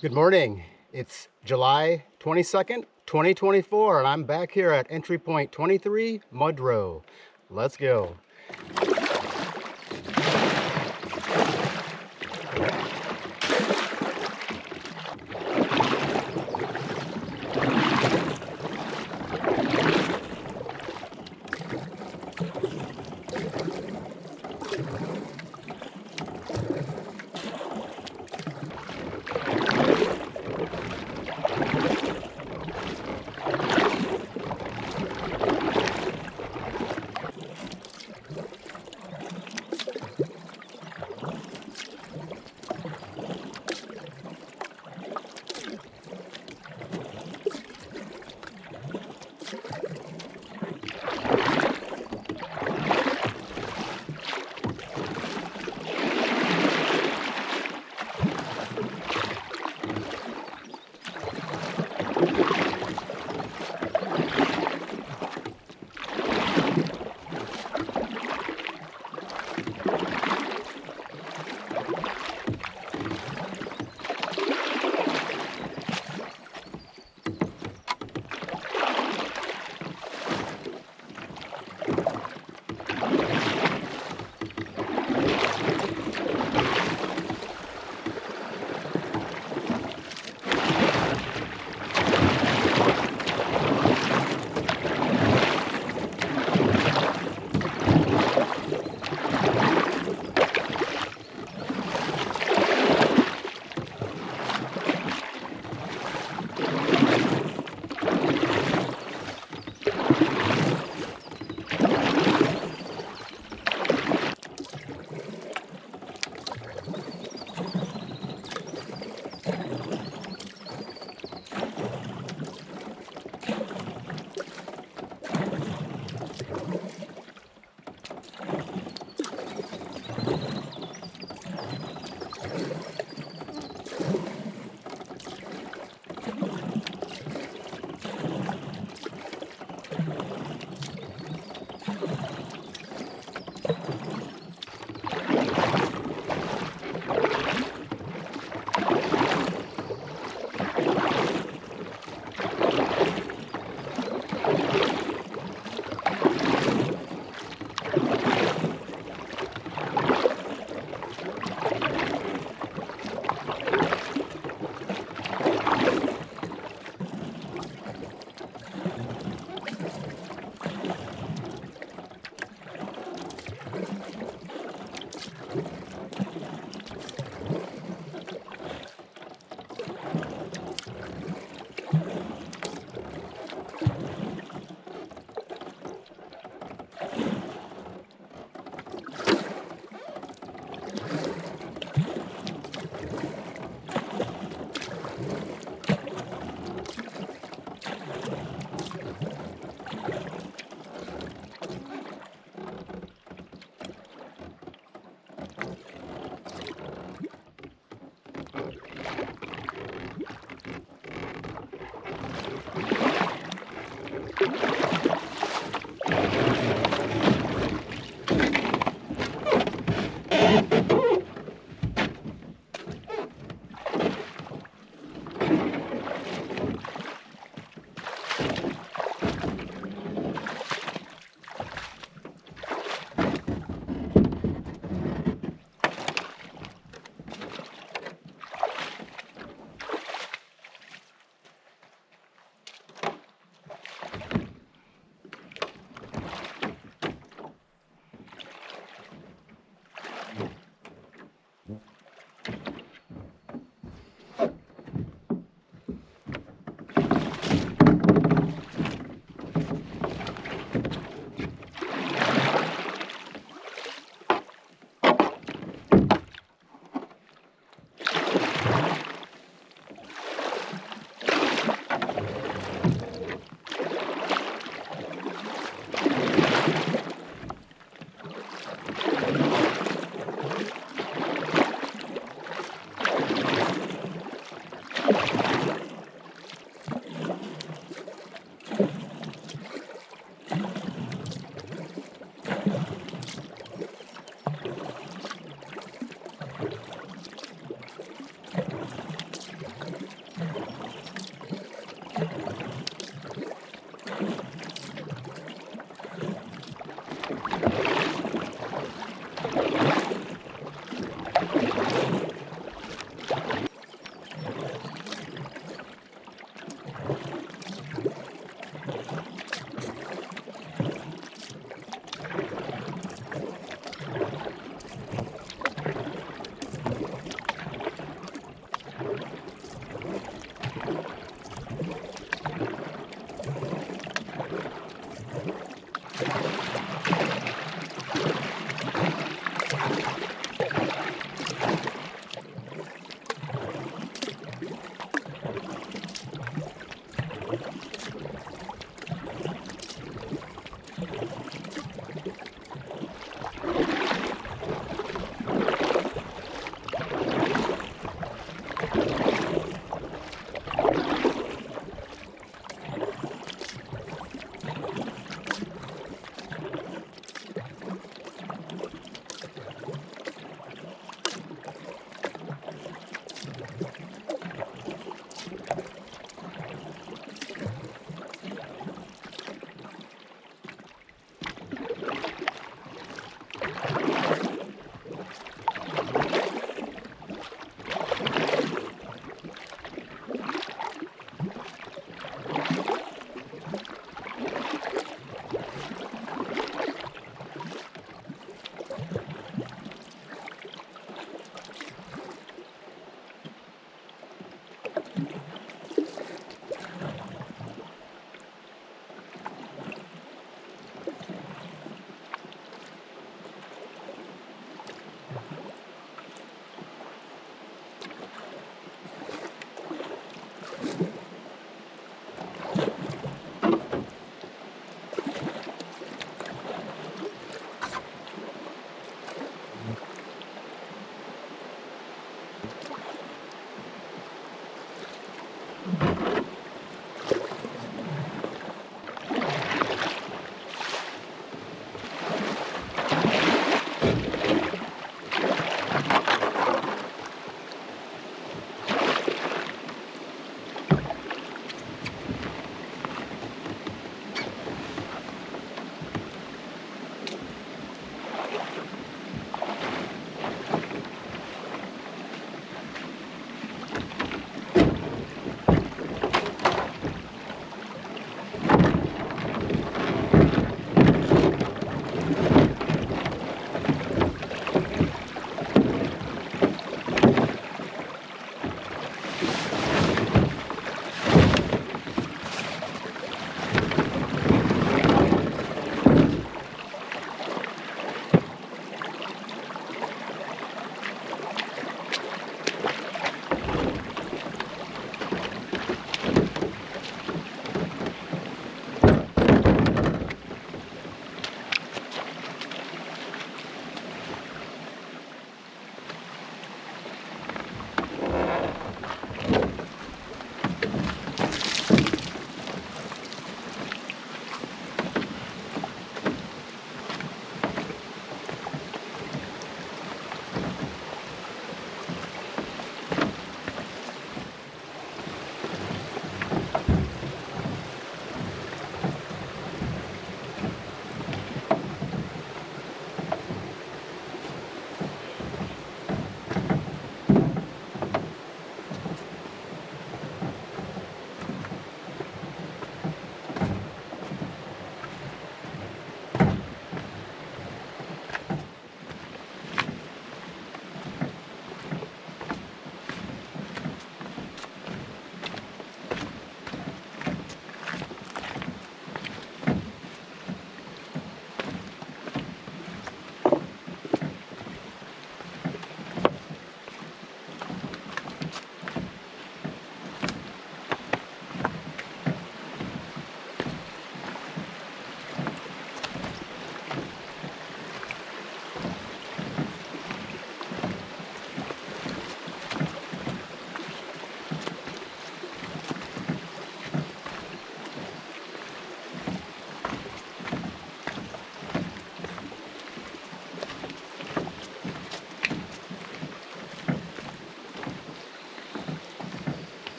Good morning. It's July 22nd, 2024, and I'm back here at entry point 23, Mudro. Let's go.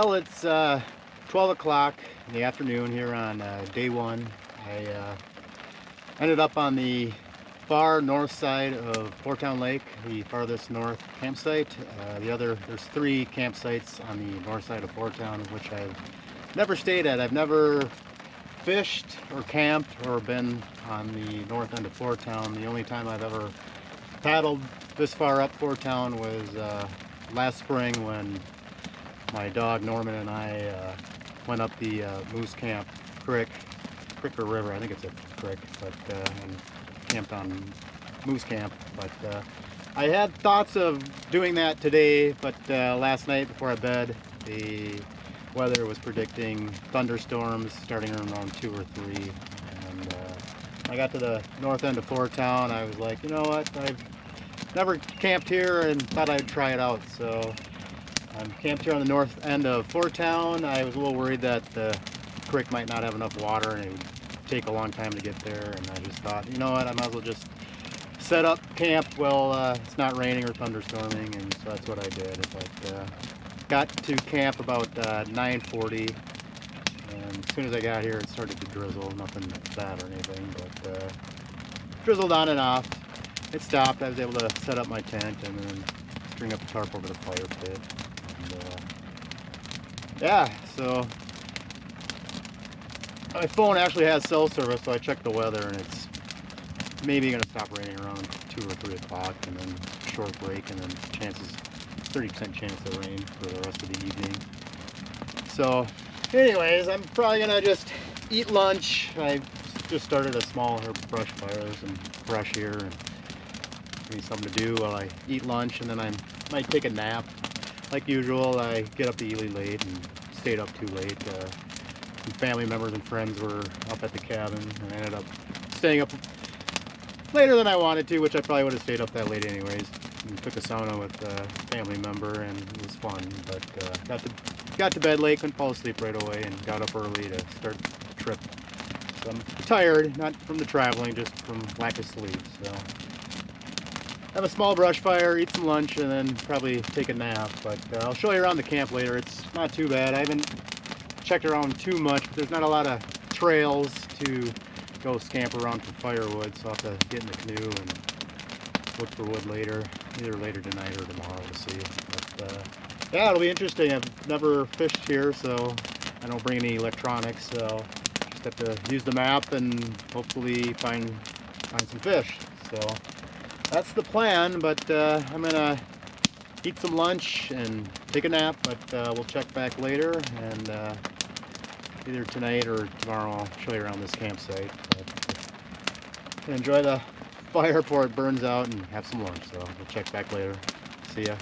Well, it's 12 o'clock in the afternoon here on day one. I ended up on the far north side of Fourtown Lake, the farthest north campsite. There's 3 campsites on the north side of Fourtown, which I've never stayed at. I've never fished or camped or been on the north end of Fourtown. The only time I've ever paddled this far up Fourtown was last spring when my dog Norman and I went up the Moosecamp Creek or river. I think it's a creek, but and camped on Moosecamp. But I had thoughts of doing that today, but last night before I bed, the weather was predicting thunderstorms starting around 2 or 3. And I got to the north end of Fourtown. I was like, you know what? I've never camped here and thought I'd try it out. So I'm camped here on the north end of Fourtown. I was a little worried that the creek might not have enough water and it would take a long time to get there, and I just thought, you know what, I might as well just set up camp while it's not raining or thunderstorming, and so that's what I did. But got to camp about 9:40, and as soon as I got here it started to drizzle. Nothing bad or anything, but drizzled on and off. It stopped. I was able to set up my tent and then string up a tarp over the fire pit. And, yeah, so my phone actually has cell service, so I checked the weather and it's maybe going to stop raining around 2 or 3 o'clock, and then short break, and then 30% chance of rain for the rest of the evening. So anyways, I'm probably going to just eat lunch. I just started a small herb brush fire. There's some brush here and maybe something to do while I eat lunch, and then I might take a nap. Like usual, I get up really late and stayed up too late. Some family members and friends were up at the cabin, and I ended up staying up later than I wanted to, which I probably would have stayed up that late anyways. And took a sauna with a family member, and it was fun. But got to bed late, couldn't fall asleep right away, and got up early to start the trip. So I'm tired, not from the traveling, just from lack of sleep. So have a small brush fire, eat some lunch, and then probably take a nap. But I'll show you around the camp later. It's not too bad. I haven't checked around too much, but there's not a lot of trails to go scamper around for firewood, so I'll have to get in the canoe and look for wood later, either later tonight or tomorrow, we'll see. But yeah, it'll be interesting. I've never fished here, so I don't bring any electronics, so just have to use the map and hopefully find some fish. So that's the plan, but I'm gonna eat some lunch and take a nap, but we'll check back later, and either tonight or tomorrow I'll show you around this campsite. But enjoy the fire before it burns out and have some lunch, so we'll check back later. See ya.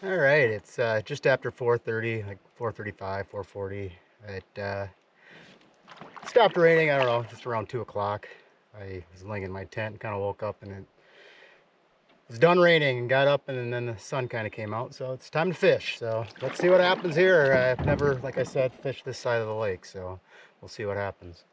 All right, it's just after 4:30, like 4:35, 4:40. It stopped raining, I don't know, just around 2 o'clock. I was laying in my tent and kind of woke up, and it was done raining, and got up, and then the sun kind of came out, so it's time to fish. So let's see what happens here. I've never, like I said, fished this side of the lake, so we'll see what happens.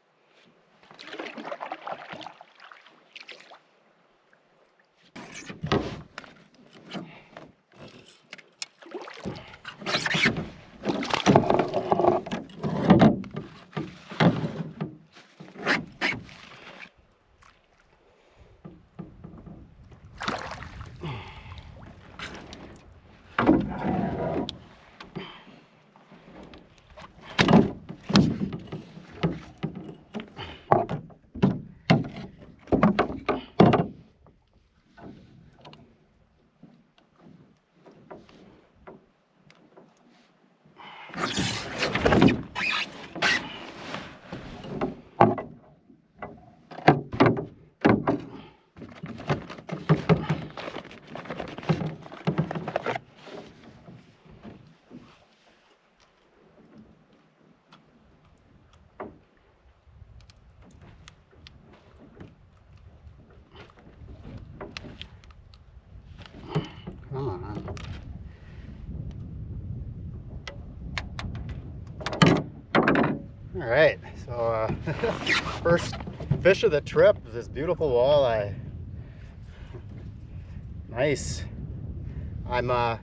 Come on. All right, so first fish of the trip is this beautiful walleye. Nice. I'm I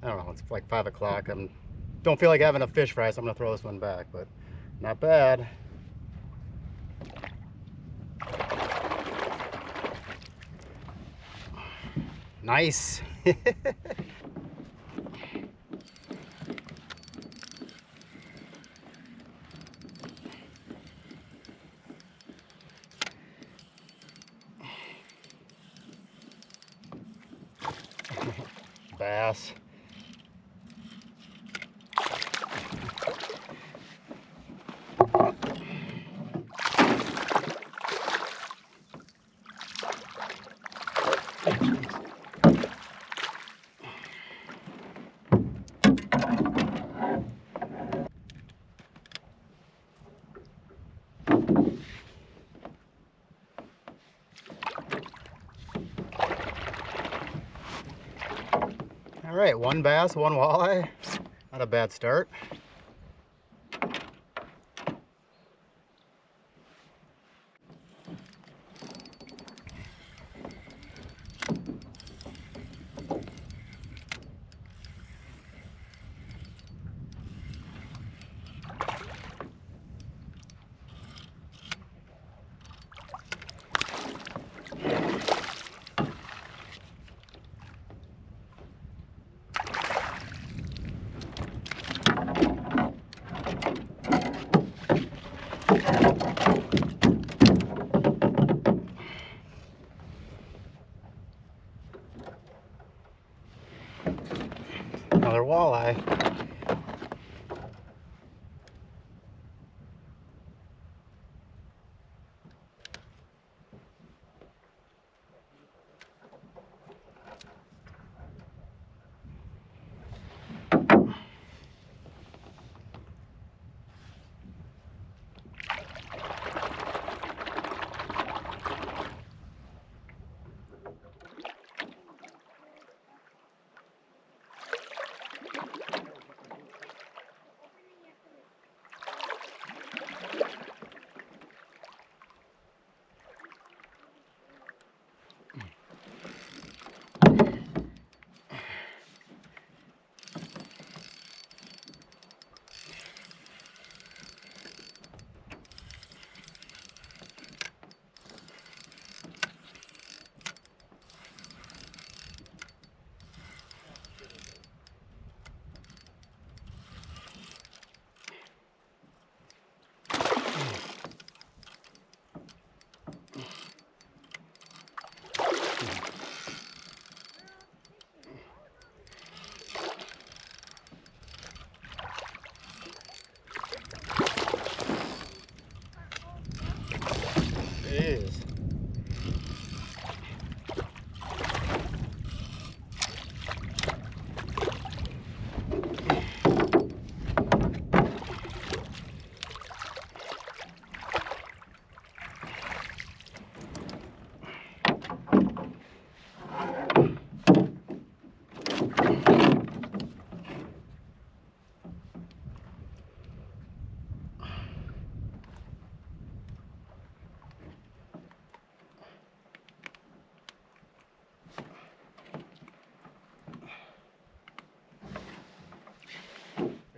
don't know, it's like 5 o'clock. Don't feel like having a fish fry, so I'm gonna throw this one back, but not bad. Nice. Bass. All right, one bass, one walleye. Not a bad start. Another walleye. Jeez.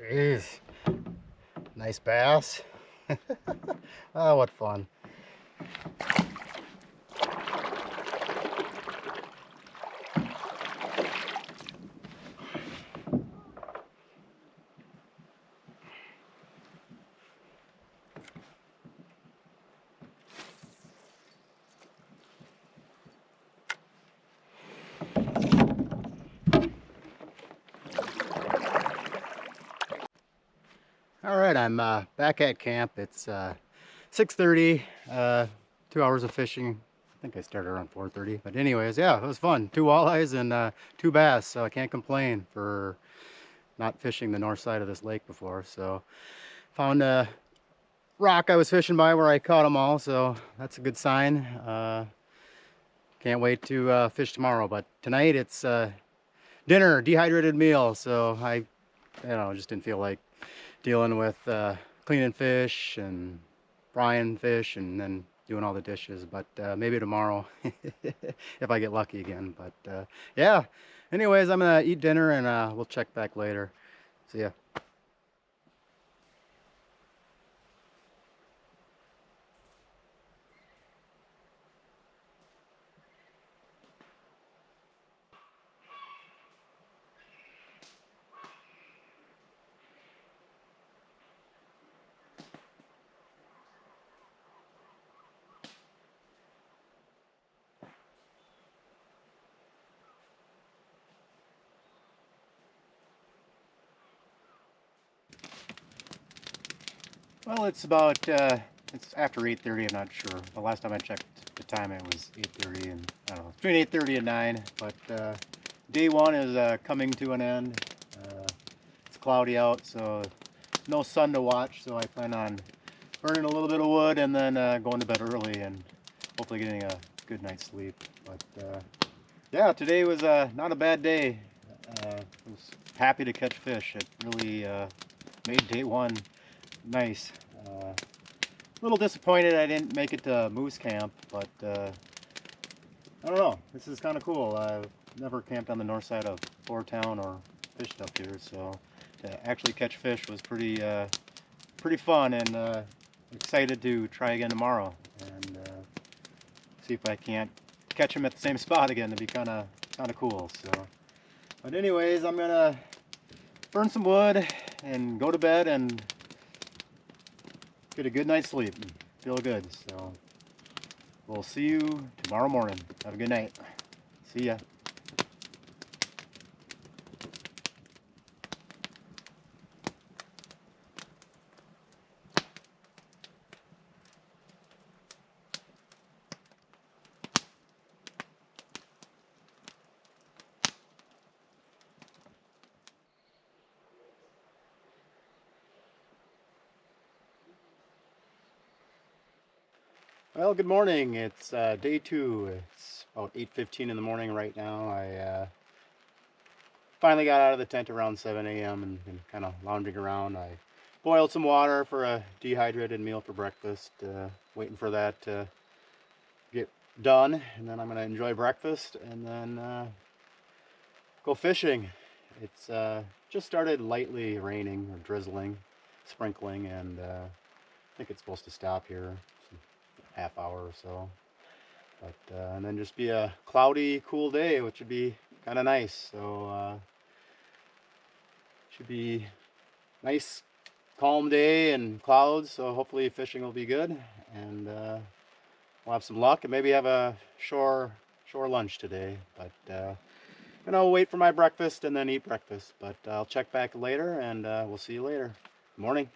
Jeez. Nice bass. Oh, what fun. All right, I'm back at camp. It's 6:30, 2 hours of fishing. I think I started around 4:30, but anyways, yeah, it was fun. 2 walleyes and 2 bass, so I can't complain for not fishing the north side of this lake before. So found a rock I was fishing by where I caught them all, so that's a good sign. Can't wait to fish tomorrow, but tonight it's dinner, dehydrated meal, so I just didn't feel like dealing with cleaning fish and frying fish and then doing all the dishes, but maybe tomorrow if I get lucky again. But yeah, anyways, I'm gonna eat dinner and we'll check back later. See ya. Well, it's about it's after 8:30. I'm not sure. The last time I checked the time, it was 8:30, and I don't know, between 8:30 and 9. But day one is coming to an end. It's cloudy out, so no sun to watch. So I plan on burning a little bit of wood and then going to bed early and hopefully getting a good night's sleep. But yeah, today was not a bad day. I was happy to catch fish. It really made day one nice. A little disappointed I didn't make it to Moosecamp, but I don't know. This is kind of cool. I've never camped on the north side of Fourtown or fished up here, so to actually catch fish was pretty fun, and excited to try again tomorrow and see if I can't catch them at the same spot again. It'd be kind of cool. So, but anyways, I'm gonna burn some wood and go to bed and get a good night's sleep and feel good. So we'll see you tomorrow morning. Have a good night. See ya. Well, good morning. It's day 2. It's about 8:15 in the morning right now. I finally got out of the tent around 7 a.m. and been kind of lounging around. I boiled some water for a dehydrated meal for breakfast, waiting for that to get done, and then I'm going to enjoy breakfast and then go fishing. It's just started lightly raining or drizzling, sprinkling, and I think it's supposed to stop here half hour or so, but and then just be a cloudy, cool day, which would be kind of nice. So should be nice, calm day and clouds. So hopefully fishing will be good, and we'll have some luck and maybe have a shore lunch today. But wait for my breakfast and then eat breakfast. But I'll check back later, and we'll see you later. Good morning.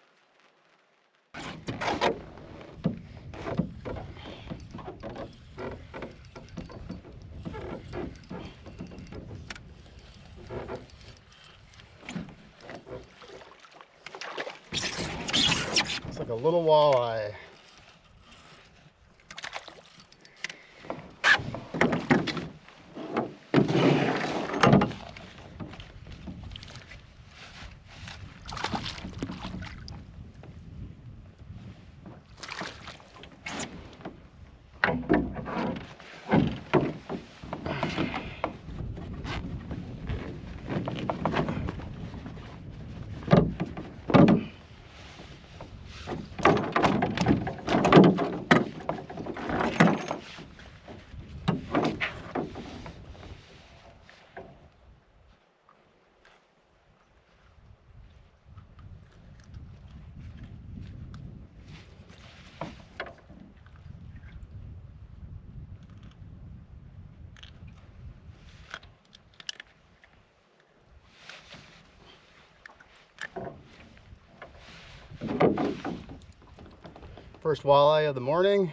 It's like a little walleye. First walleye of the morning.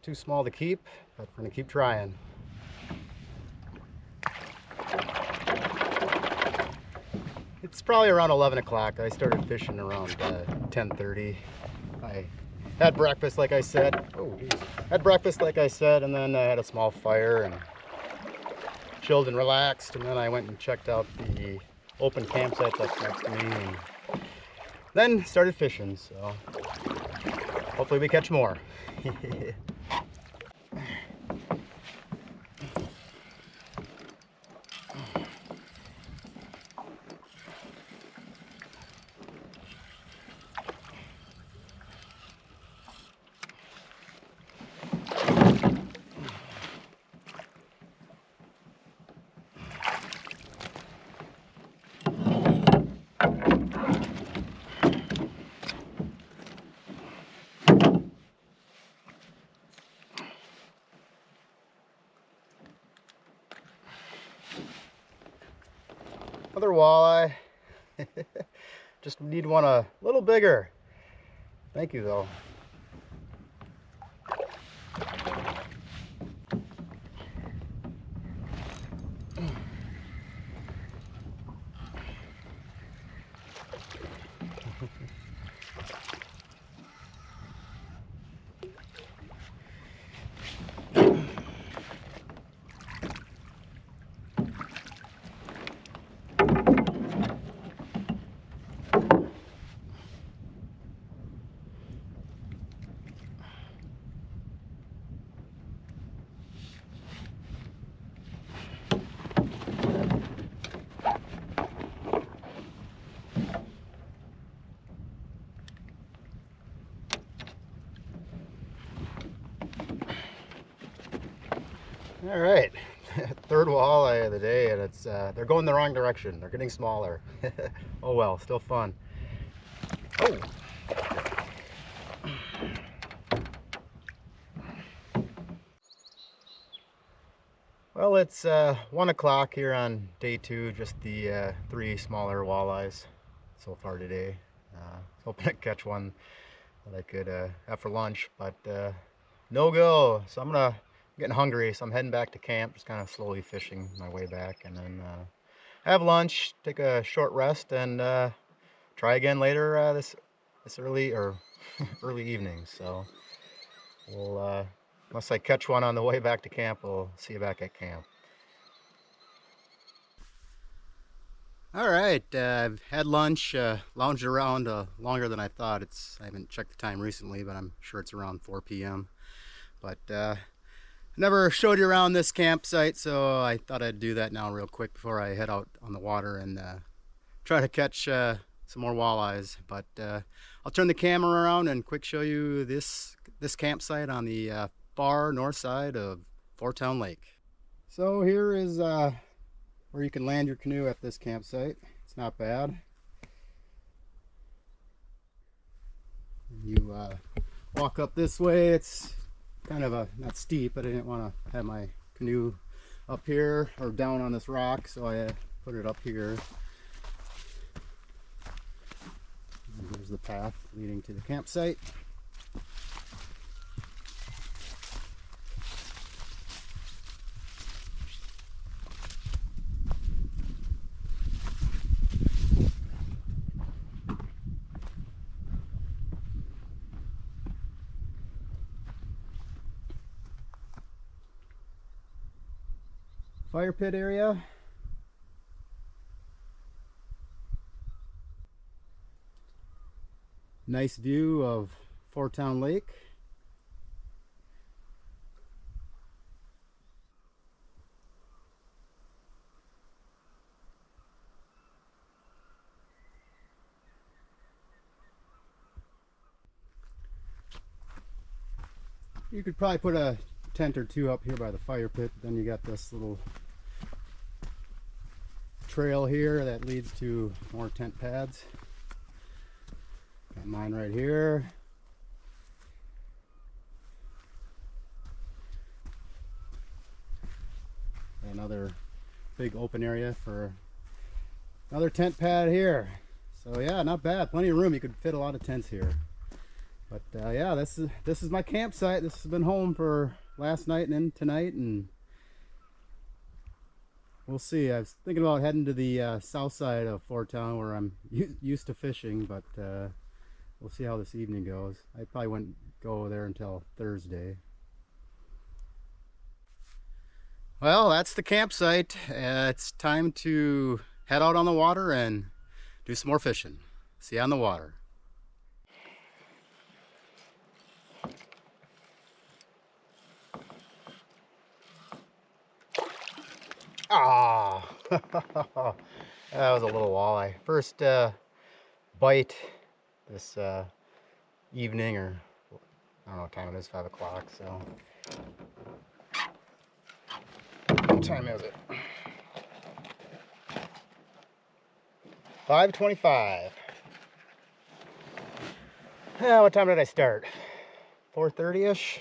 Too small to keep, but we're gonna keep trying. It's probably around 11 o'clock. I started fishing around 10:30. I had breakfast, like I said. Oh, geez. Had breakfast, like I said, and then I had a small fire and chilled and relaxed. And then I went and checked out the open campsite that's next to me, and then started fishing. So hopefully we catch more. Another walleye. Just need one a little bigger. Thank you though. All right, third walleye of the day, and it's they're going the wrong direction. They're getting smaller. Oh well, still fun. Oh. Well, it's 1 o'clock here on day 2. Just the 3 smaller walleyes so far today. Hoping to catch one that I could have for lunch, but no go. So I'm getting hungry, so I'm heading back to camp, just kind of slowly fishing my way back, and then have lunch, take a short rest, and try again later this early early evening. So we'll unless I catch one on the way back to camp, we'll see you back at camp. All right, I've had lunch, lounged around longer than I thought. I haven't checked the time recently, but I'm sure it's around 4 p.m. But never showed you around this campsite, so I thought I'd do that now real quick before I head out on the water and try to catch some more walleyes. But I'll turn the camera around and quick show you this campsite on the far north side of Fourtown Lake. So here is where you can land your canoe at this campsite. It's not bad. You walk up this way. It's kind of not steep, but I didn't want to have my canoe up here or down on this rock, so I put it up here. And here's the path leading to the campsite. Fire pit area. Nice view of Fourtown Lake. You could probably put a tent or two up here by the fire pit. Then you got this little trail here that leads to more tent pads. Got mine right here. Another big open area for another tent pad here. So yeah, not bad. Plenty of room. You could fit a lot of tents here. But yeah, this is my campsite. This has been home for last night and then tonight, and we'll see. I was thinking about heading to the south side of Fourtown where I'm used to fishing, but we'll see how this evening goes. I probably wouldn't go there until Thursday. Well, that's the campsite. It's time to head out on the water and do some more fishing. See you on the water. Ah, that was a little walleye. First bite this evening, or I don't know what time it is, 5 o'clock, so. What time is it? 5:25. What time did I start? 4:30-ish?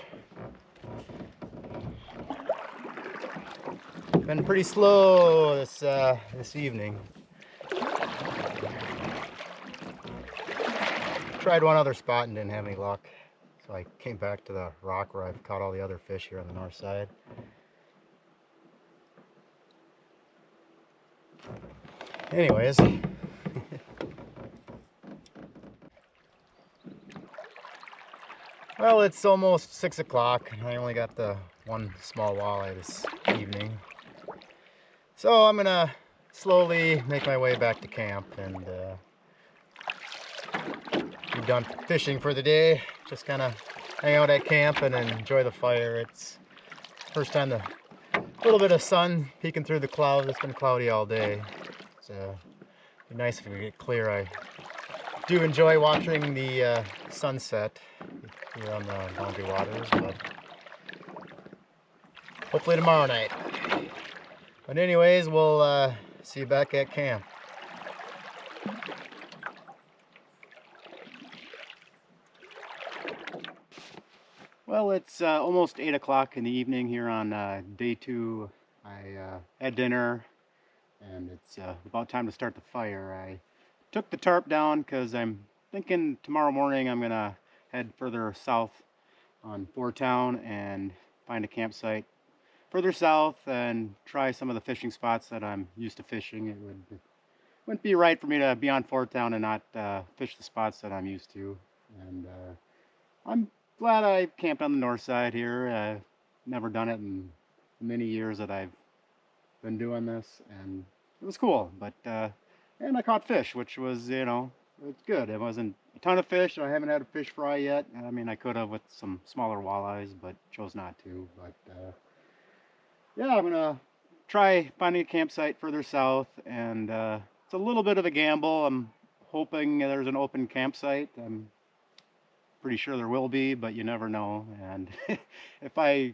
Been pretty slow this evening. Tried one other spot and didn't have any luck, so I came back to the rock where I've caught all the other fish here on the north side. Anyways, well, it's almost 6 o'clock and I only got the one small walleye this evening. So I'm gonna slowly make my way back to camp and be done fishing for the day. Just kind of hang out at camp and enjoy the fire. It's first time a little bit of sun peeking through the clouds. It's been cloudy all day. It's be nice if we get clear. I do enjoy watching the sunset here on the Boundary Waters, but hopefully tomorrow night. But anyways, we'll see you back at camp. Well, it's almost 8 o'clock in the evening here on day 2. I had dinner, and it's about time to start the fire. I took the tarp down because I'm thinking tomorrow morning I'm gonna head further south on Fourtown and find a campsite further south and try some of the fishing spots that I'm used to fishing. It wouldn't be right for me to be on Fourtown and not fish the spots that I'm used to. And I'm glad I camped on the north side here. I've never done it in many years that I've been doing this, and it was cool. But and I caught fish, which was, it's good. It wasn't a ton of fish. I haven't had a fish fry yet. I mean, I could have with some smaller walleyes, but chose not to. But yeah, I'm gonna try finding a campsite further south, and it's a little bit of a gamble. I'm hoping there's an open campsite. I'm pretty sure there will be, but you never know. And if I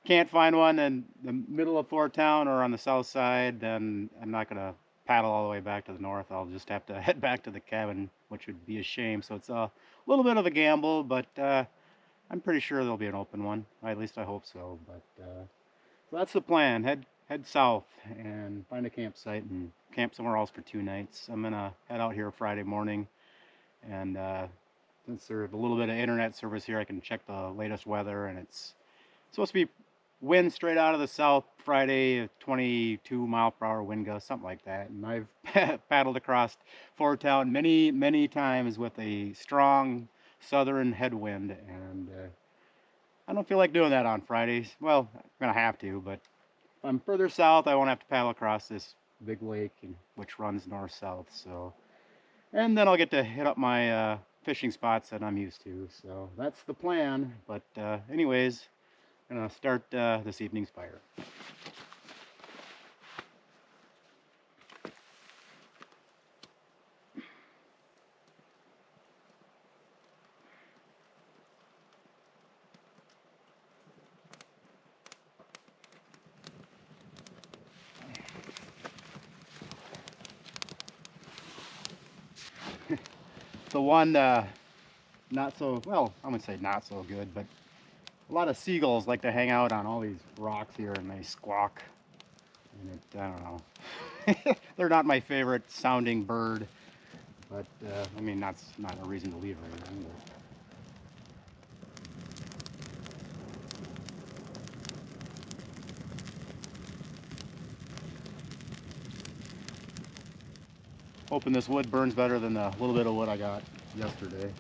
can't find one in the middle of Fourtown or on the south side, then I'm not gonna paddle all the way back to the north. I'll just have to head back to the cabin, which would be a shame. So it's a little bit of a gamble, but I'm pretty sure there'll be an open one. At least I hope so. But so that's the plan. Head south and find a campsite and camp somewhere else for 2 nights. I'm gonna head out here Friday morning, and since there's a little bit of internet service here, I can check the latest weather, and it's supposed to be wind straight out of the south Friday, 22 mile per hour wind gust, something like that. And I've paddled across Fourtown many times with a strong southern headwind, and I don't feel like doing that on Fridays. Well, I'm gonna have to, but if I'm further south, I won't have to paddle across this big lake, which runs north-south. So, and then I'll get to hit up my fishing spots that I'm used to. So that's the plan. But anyways, I'm gonna start this evening's fire. The one not so, well, I wouldn't say not so good, but a lot of seagulls like to hang out on all these rocks here, and they squawk, and I don't know. They're not my favorite sounding bird, But I mean, that's not a reason to leave or anything. But hoping this wood burns better than the little bit of wood I got yesterday.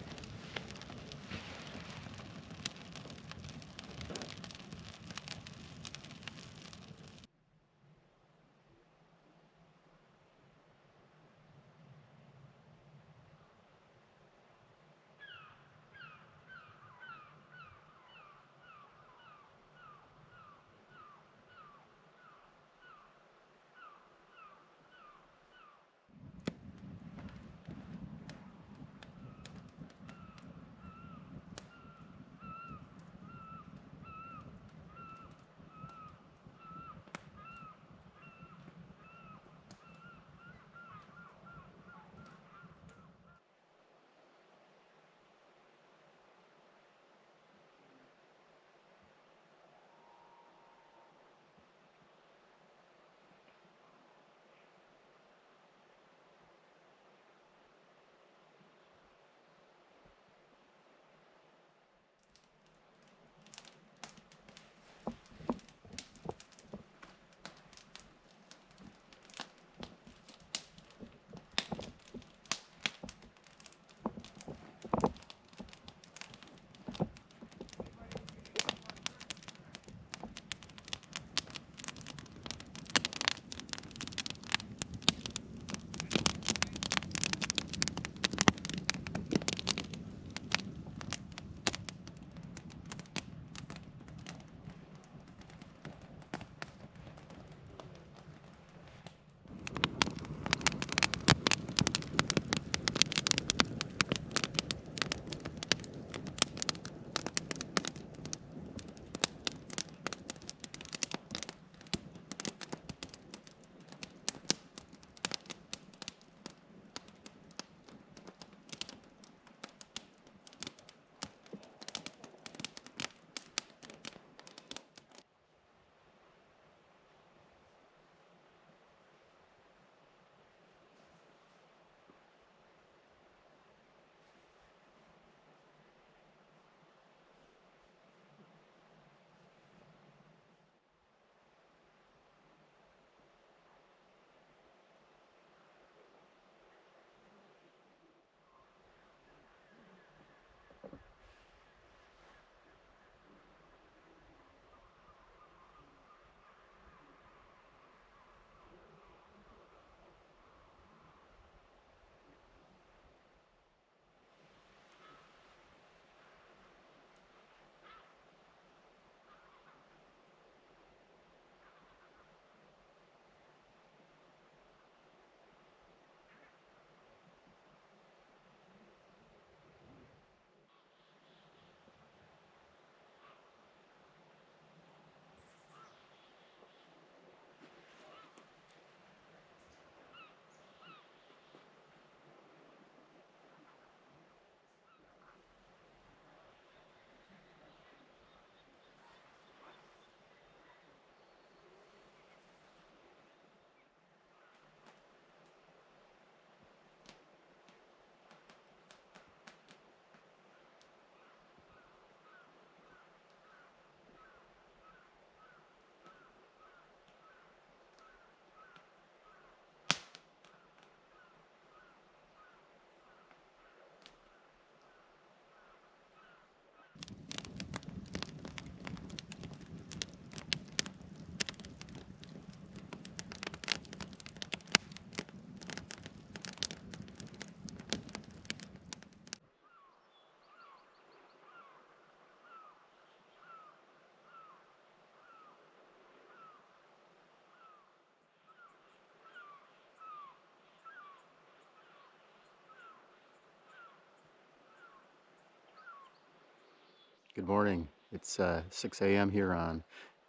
Good morning. It's 6 a.m. here on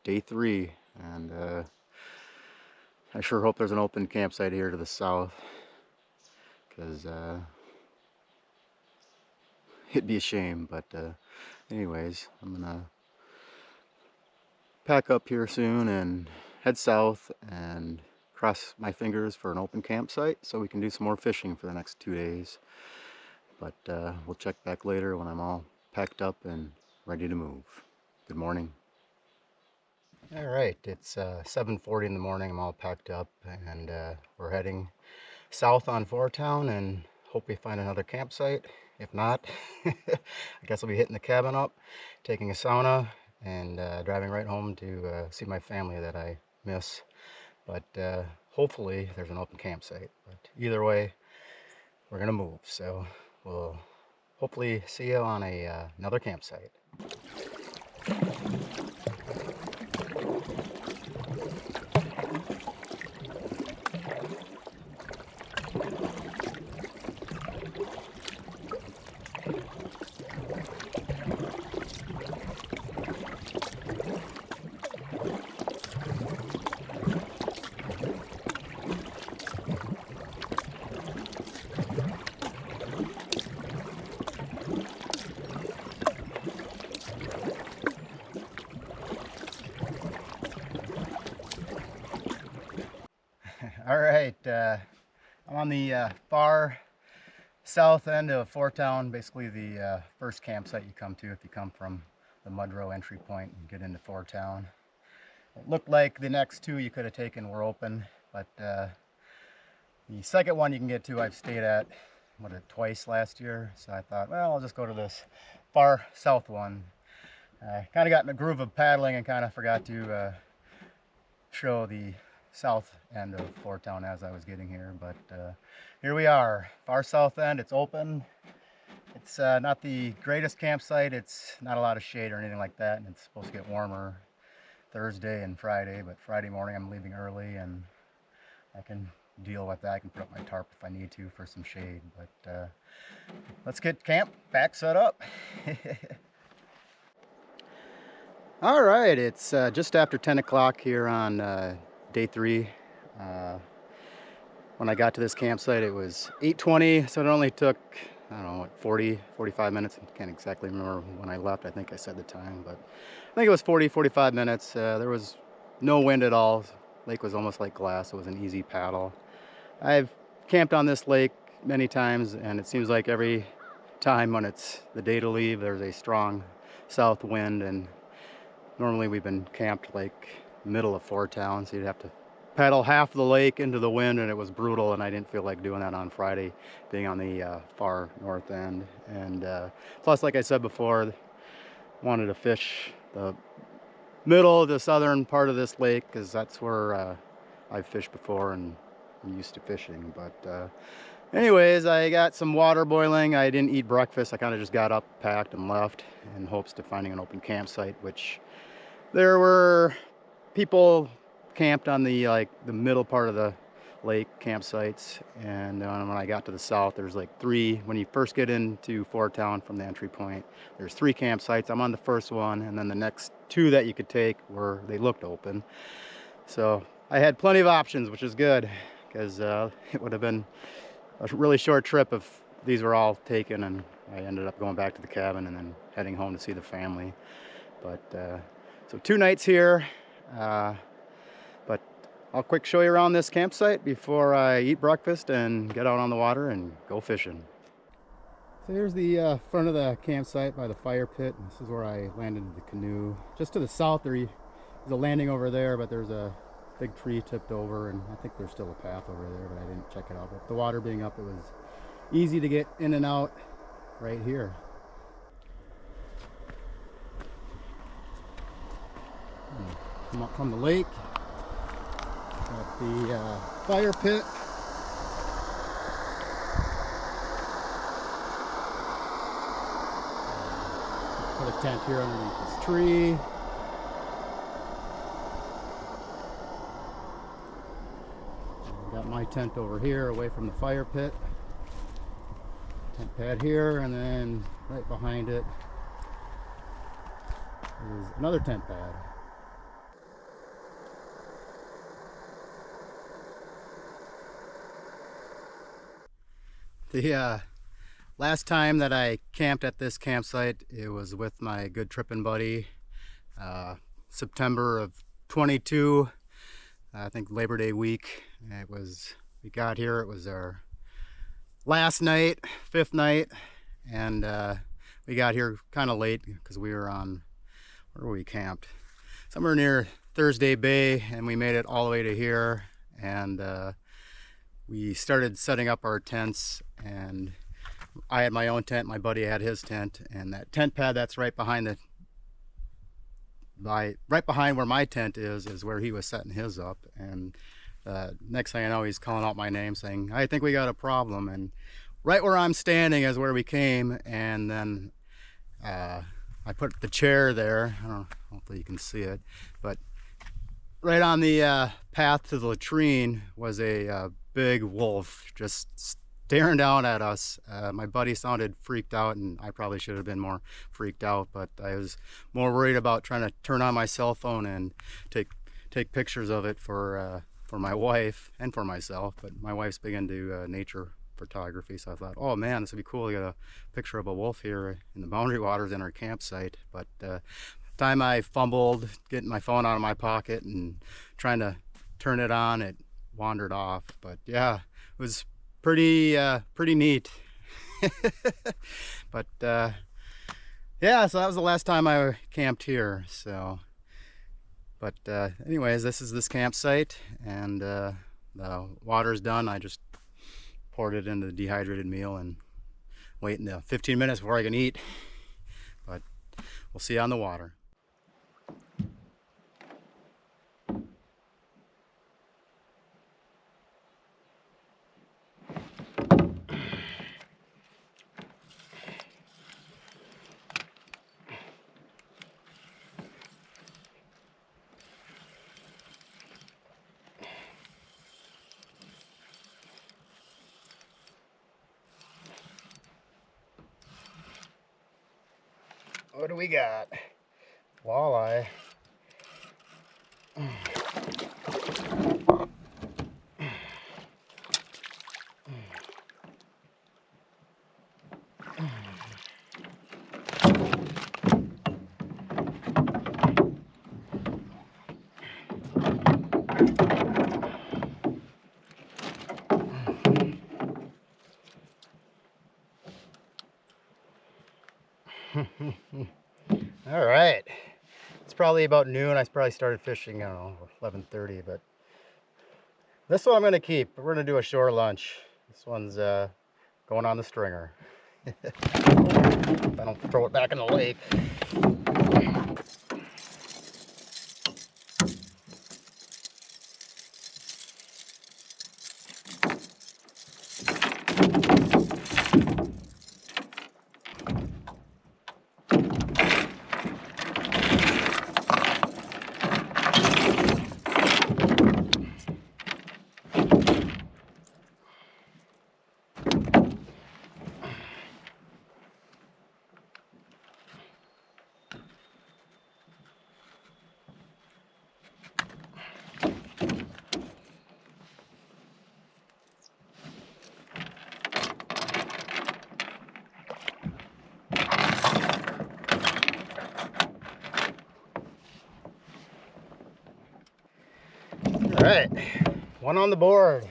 day 3, and I sure hope there's an open campsite here to the south, because it'd be a shame. But anyways, I'm gonna pack up here soon and head south and cross cross my fingers for an open campsite so we can do some more fishing for the next 2 days. But we'll check back later when I'm all packed up and ready to move. Good morning. All right, it's 7:40 in the morning. I'm all packed up, and we're heading south on Fourtown and hope we find another campsite. If not, I guess I'll be hitting the cabin up, taking a sauna, and driving right home to see my family that I miss. But hopefully there's an open campsite. But either way, we're gonna move. So we'll hopefully see you on another campsite. All right, I'm on the far south end of Fourtown, basically the first campsite you come to if you come from the Mudro entry point and get into Fourtown. It looked like the next two you could have taken were open, but the second one you can get to I've stayed at twice last year, so I thought, well, I'll just go to this far south one. I kind of got in the groove of paddling and kind of forgot to show the south end of Fourtown as I was getting here, but here we are, far south end. It's open. It's not the greatest campsite. It's not a lot of shade or anything like that, and it's supposed to get warmer Thursday and Friday, but Friday morning I'm leaving early and I can deal with that. I can put up my tarp if I need to for some shade, but let's get camp back set up. All right, it's just after 10 o'clock here on day 3. When I got to this campsite it was 8:20, so it only took, I don't know, what, 45 minutes. I can't exactly remember when I left. I think I said the time, but I think it was 45 minutes. There was no wind at all. Lake was almost like glass. It was an easy paddle. I've camped on this lake many times, and it seems like every time when it's the day to leave there's a strong south wind, and normally we've been camped like middle of Fourtown, so you'd have to paddle half the lake into the wind, and it was brutal, and I didn't feel like doing that on Friday, being on the far north end. And plus, like I said before, wanted to fish the middle of the southern part of this lake because that's where I've fished before and I'm used to fishing. But anyways, I got some water boiling. I didn't eat breakfast. I kind of just got up, packed, and left in hopes of finding an open campsite, which there were people camped on the middle part of the lake campsites, and when I got to the south there's like 3. When you first get into Fourtown from the entry point, there's 3 campsites. I'm on the first one, and then the next 2 that you could take they looked open, so I had plenty of options, which is good, because it would have been a really short trip if these were all taken, and I ended up going back to the cabin and then heading home to see the family. But so 2 nights here. But I'll quick show you around this campsite before I eat breakfast and get out on the water and go fishing. So here's the front of the campsite by the fire pit. This is where I landed the canoe. Just to the south there's a landing over there, but there's a big tree tipped over, and I think there's still a path over there, but I didn't check it out. But the water being up, it was easy to get in and out right here. Come up from the lake, at the fire pit. Put a tent here underneath this tree. Got my tent over here away from the fire pit. Tent pad here, and then right behind it is another tent pad. The last time that I camped at this campsite, it was with my good tripping buddy, September of 22. I think Labor Day week. We got here, it was our last night, 5th night, and we got here kind of late because we were on, where were we camped? Somewhere near Thursday Bay, and we made it all the way to here, and we started setting up our tents, and I had my own tent, my buddy had his tent, and that tent pad that's right behind right behind where my tent is where he was setting his up. And next thing I know, he's calling out my name saying, I think we got a problem. And right where I'm standing is where we came, and then I put the chair there. I don't know, hopefully you can see it, but right on the path to the latrine was a big wolf just staring down at us. My buddy sounded freaked out, and I probably should have been more freaked out, but I was more worried about trying to turn on my cell phone and take pictures of it for my wife and for myself. But my wife's big into nature photography, so I thought, oh man, this would be cool to get a picture of a wolf here in the Boundary Waters in our campsite. But time I fumbled getting my phone out of my pocket and trying to turn it on, it wandered off. But yeah, it was pretty neat. But yeah, so that was the last time I camped here. So but anyways, this is this campsite, and the water's done. I just poured it into the dehydrated meal and waiting 15 minutes before I can eat. But we'll see you on the water. What do we got? Walleye. All right, it's probably about noon. I probably started fishing, I don't know, 11:30, but this one I'm gonna keep. We're gonna do a shore lunch. This one's going on the stringer. If I don't throw it back in the lake. All right, one on the board.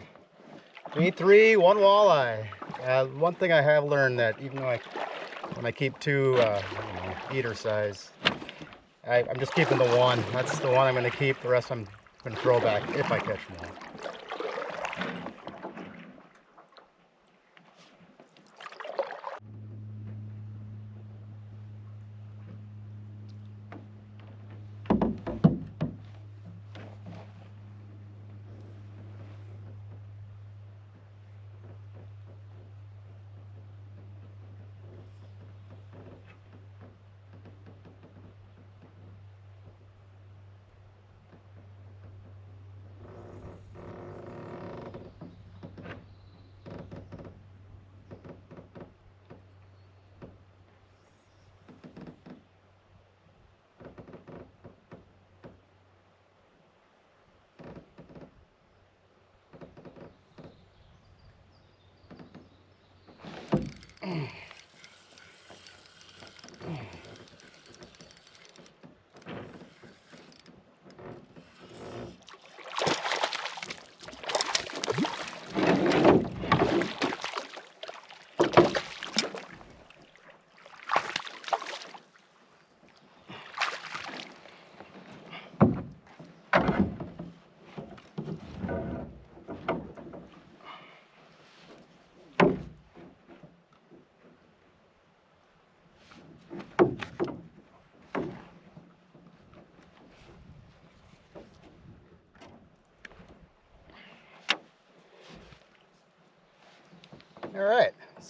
B3, one walleye. One thing I have learned, that even though when I keep two, eater size, I'm just keeping the one. That's the one I'm going to keep. The rest I'm going to throw back if I catch more.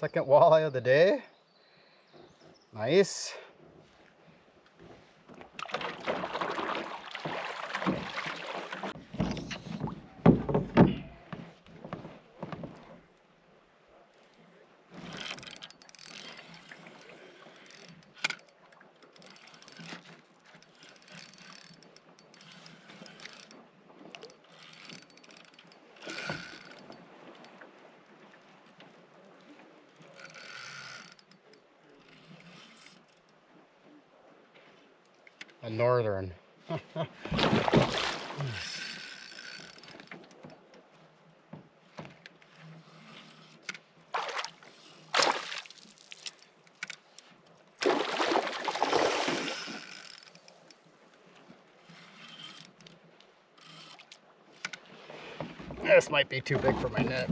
Second walleye of the day. Nice. A northern. This might be too big for my net.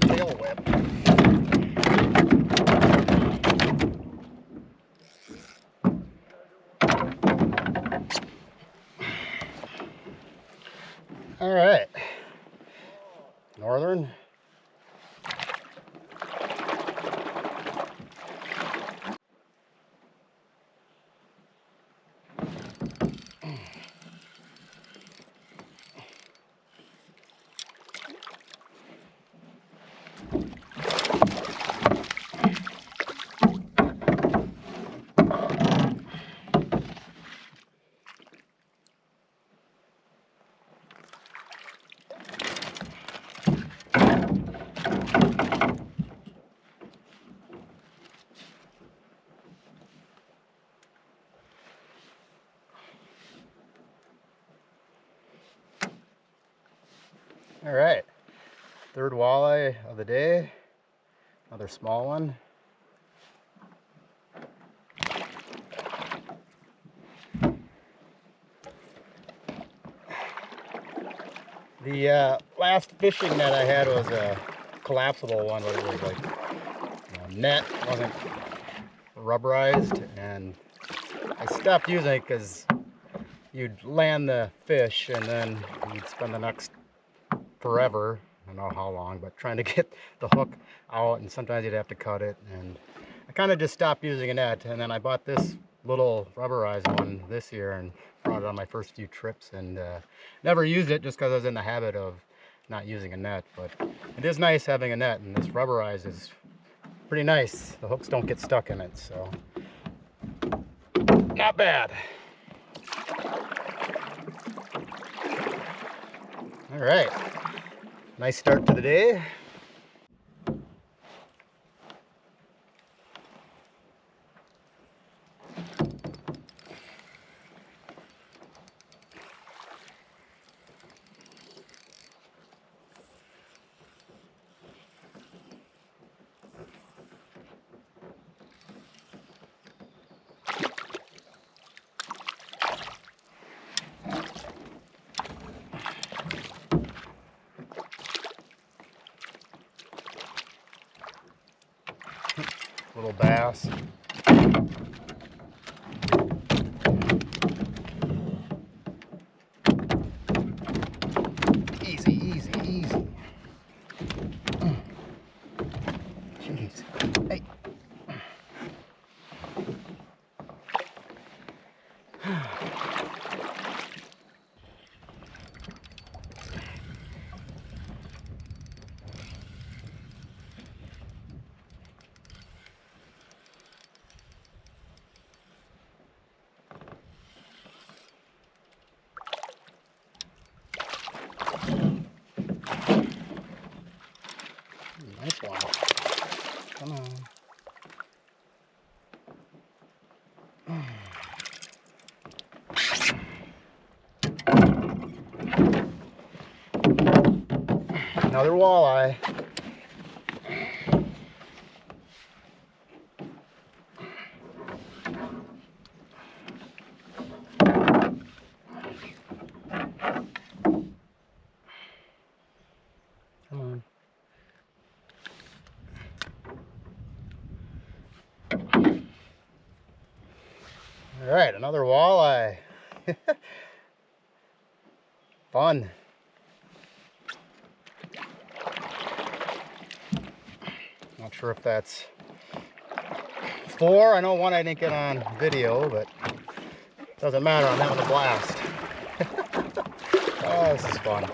Tail whip. All right, northern. All right, third walleye of the day, another small one. The last fishing net I had was a collapsible one, but it was like net, wasn't rubberized, and I stopped using it because you'd land the fish and then you'd spend the next forever, I don't know how long, but trying to get the hook out, and sometimes you'd have to cut it, and I kind of just stopped using a net. And then I bought this little rubberized one this year and brought it on my first few trips, and never used it just because I was in the habit of not using a net. But it is nice having a net, and this rubberized is pretty nice. The hooks don't get stuck in it, so not bad. All right, nice start to the day. Little bass. Easy, easy, easy. Jeez. Hey. Nice one. Come on. Another walleye. Fun. Not sure if that's 4. I know one I didn't get on video, but doesn't matter. I'm having a blast. Oh, this is fun.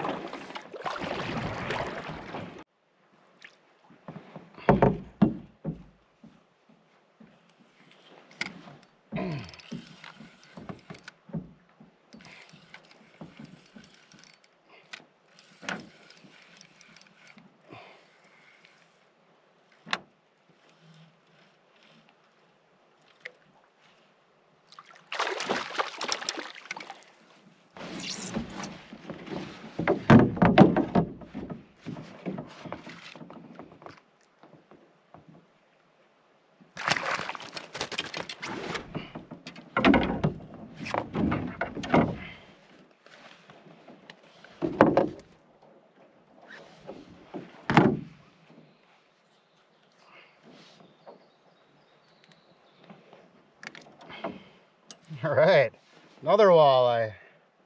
All right, another walleye.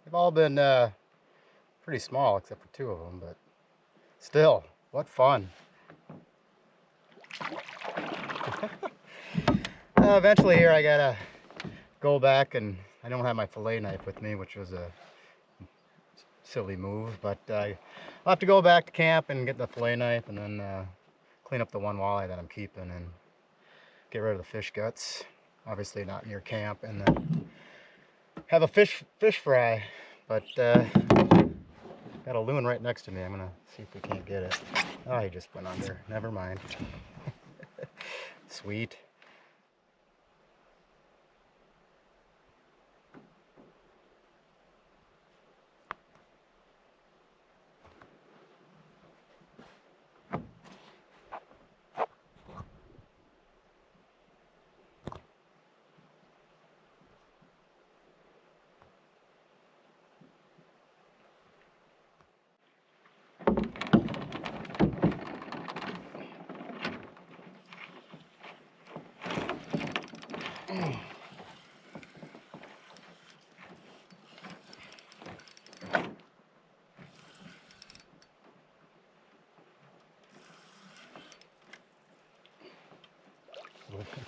They've all been pretty small except for 2 of them, but still, what fun. Eventually here I gotta go back, and I don't have my fillet knife with me, which was a silly move, but I'll have to go back to camp and get the fillet knife and then clean up the one walleye that I'm keeping and get rid of the fish guts. Obviously not near camp, and then have a fish fry, but got a loon right next to me. I'm gonna see if we can't get it. Oh, he just went under. Never mind. Sweet.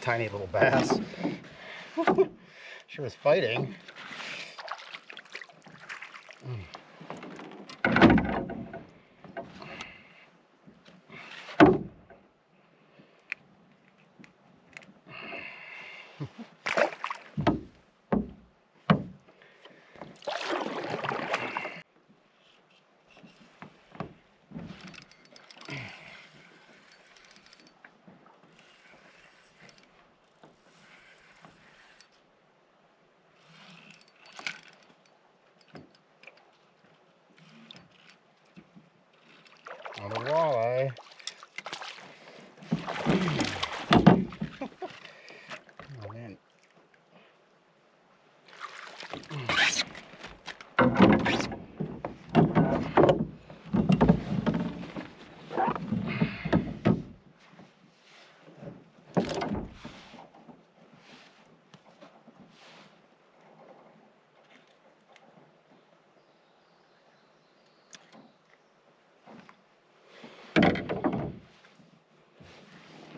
Tiny little bass. Sure is fighting. Another walleye. Oh man.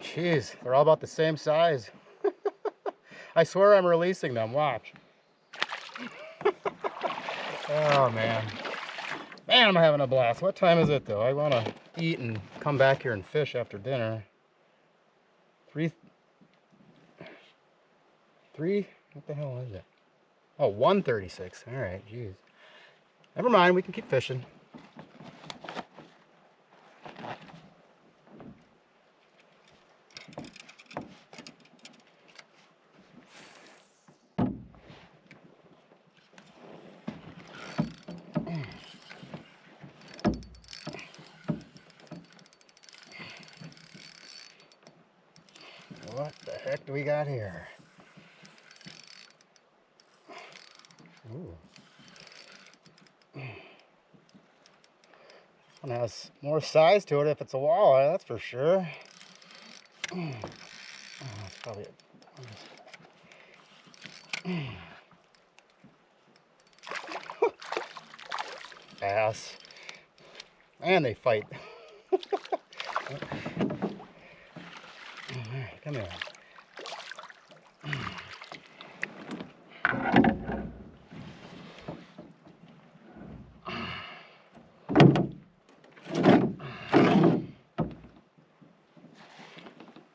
Jeez, they're all about the same size. I swear I'm releasing them, watch. Oh man. Man, I'm having a blast. What time is it though? I want to eat and come back here and fish after dinner. Three, what the hell is it? Oh, 1:36. All right, geez. Never mind, we can keep fishing. What the heck do we got here? Ooh. One has more size to it if it's a walleye, that's for sure. Oh, that's probably it. bass. And they fight. Alright, come here.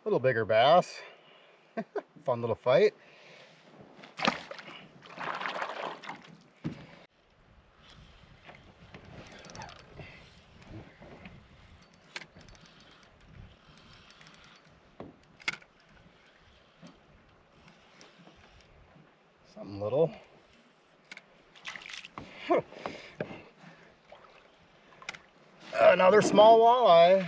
Little bigger bass. Fun little fight. Something little. Another small walleye.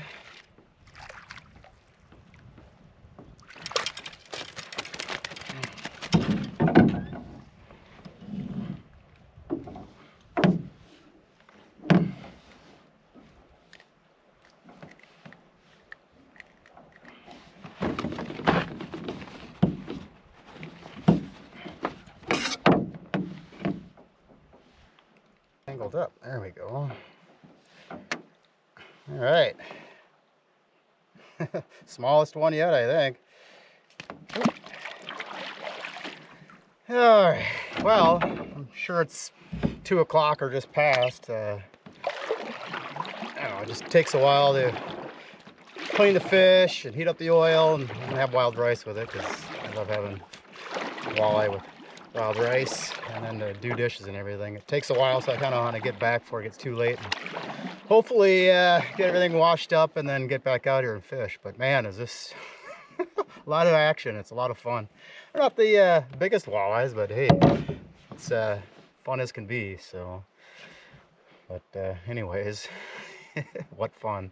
Angled up. There we go. All right. Smallest one yet, I think. All right. Well, I'm sure it's 2 o'clock or just past. I don't know, it just takes a while to clean the fish and heat up the oil and have wild rice with it, because I love having walleye with wild rice, and then to do dishes and everything. It takes a while, so I kind of want to get back before it gets too late. And hopefully get everything washed up and then get back out here and fish. But man, is this a lot of action. It's a lot of fun. They're not the biggest walleyes, but hey, it's fun as can be. So, but anyways, what fun.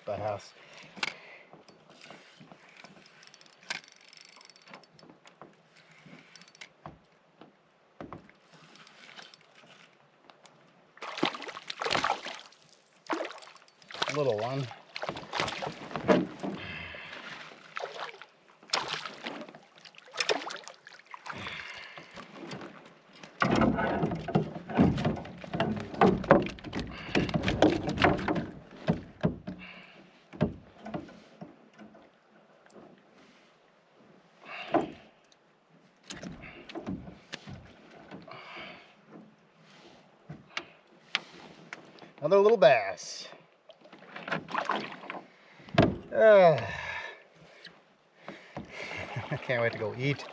Bass. Little one. Another little bass. I can't wait to go eat.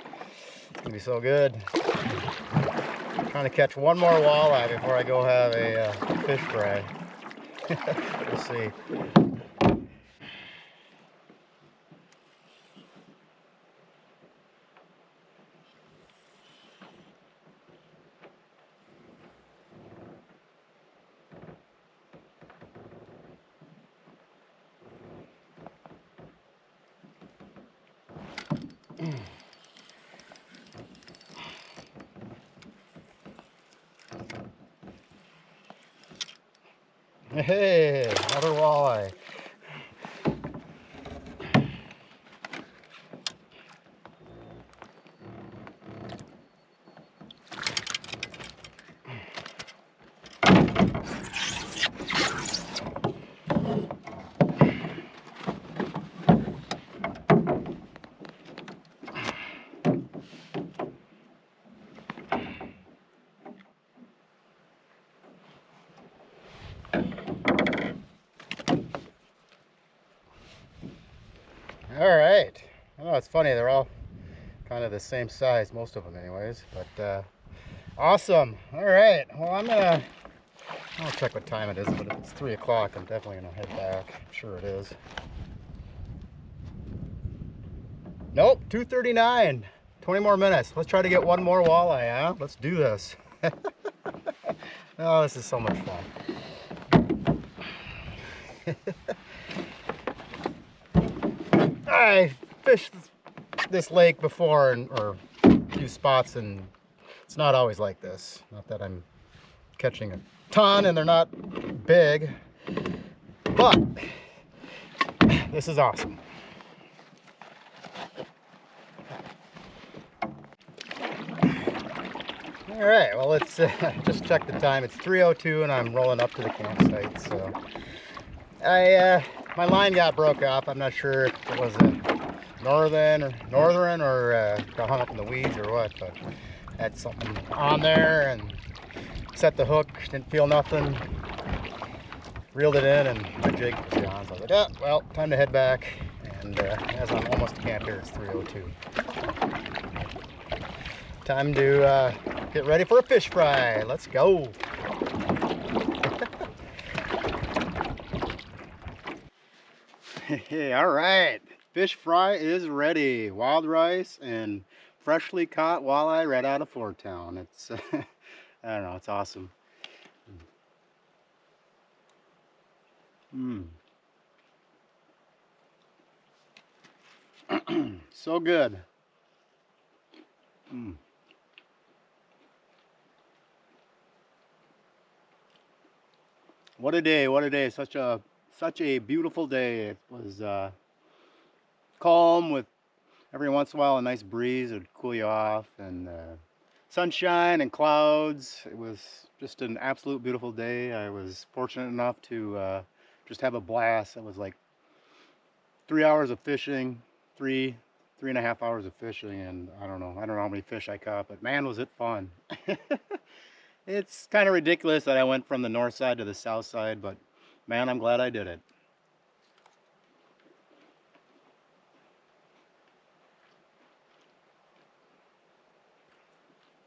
It's gonna be so good. I'm trying to catch one more walleye before I go have a fish fry. We'll see. Hey, another walleye. All right. I know it's funny, they're all kind of the same size, most of them anyways, but awesome. All right, well, I'll check what time it is, but if it's 3 o'clock, I'm definitely gonna head back. I'm sure it is. Nope, 2:39. 20 more minutes. Let's try to get one more walleye, huh? Let's do this. Oh, this is so much fun. I fished this lake before, or a few spots, and it's not always like this. Not that I'm catching a ton and they're not big, but this is awesome. All right, well, let's just check the time. It's 3:02 and I'm rolling up to the campsite. So my line got broke up. I'm not sure if it was a northern or got hung up in the weeds or what, but had something on there and set the hook, didn't feel nothing, reeled it in, and my jig was gone. So I was like, oh, well, time to head back. And as I'm almost to camp here, it's 3:02. Time to get ready for a fish fry. Let's go. Hey, all right. Fish fry is ready. Wild rice and freshly caught walleye right out of Fourtown. It's, I don't know, it's awesome. Mm. So good. Mm. What a day, what a day. Such a beautiful day. It was calm with every once in a while a nice breeze. It would cool you off, and sunshine and clouds. It was just an absolute beautiful day. I was fortunate enough to just have a blast. It was like 3 hours of fishing, three and a half hours of fishing, and I don't know how many fish I caught, but man, was it fun. It's kind of ridiculous that I went from the north side to the south side, but man, I'm glad I did it.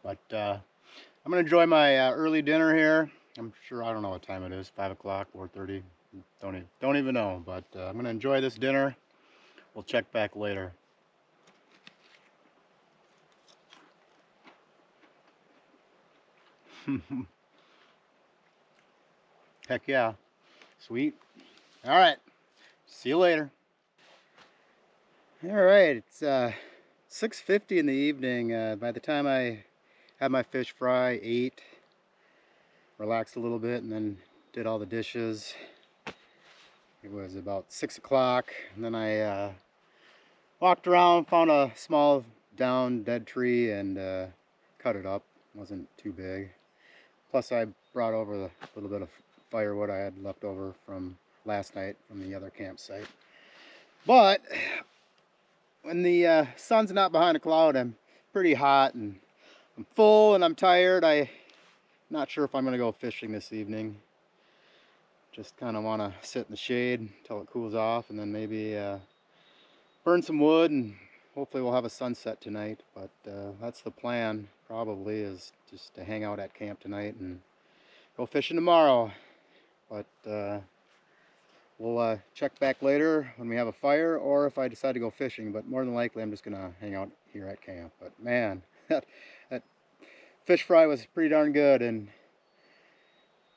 But I'm gonna enjoy my early dinner here. I'm sure, I don't know what time it is, 5 o'clock, 4:30. Don't even know, but I'm gonna enjoy this dinner. We'll check back later. Heck yeah. Sweet. All right. See you later. All right. It's 6:50 in the evening. By the time I had my fish fry, ate, relaxed a little bit, and then did all the dishes, it was about 6 o'clock. And then I walked around, found a small down dead tree, and cut it up. It wasn't too big. Plus, I brought over a little bit of firewood I had left over from last night from the other campsite. But when the sun's not behind a cloud, I'm pretty hot and I'm full and I'm tired. I'm not sure if I'm going to go fishing this evening. Just kind of want to sit in the shade until it cools off, and then maybe burn some wood, and hopefully we'll have a sunset tonight. But that's the plan, probably, is just to hang out at camp tonight and go fishing tomorrow. But we'll check back later when we have a fire, or if I decide to go fishing. But more than likely I'm just gonna hang out here at camp. But man, that fish fry was pretty darn good, and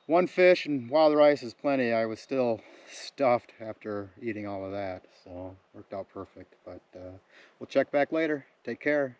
one fish and wild rice is plenty. I was still stuffed after eating all of that, so worked out perfect. But we'll check back later. Take care.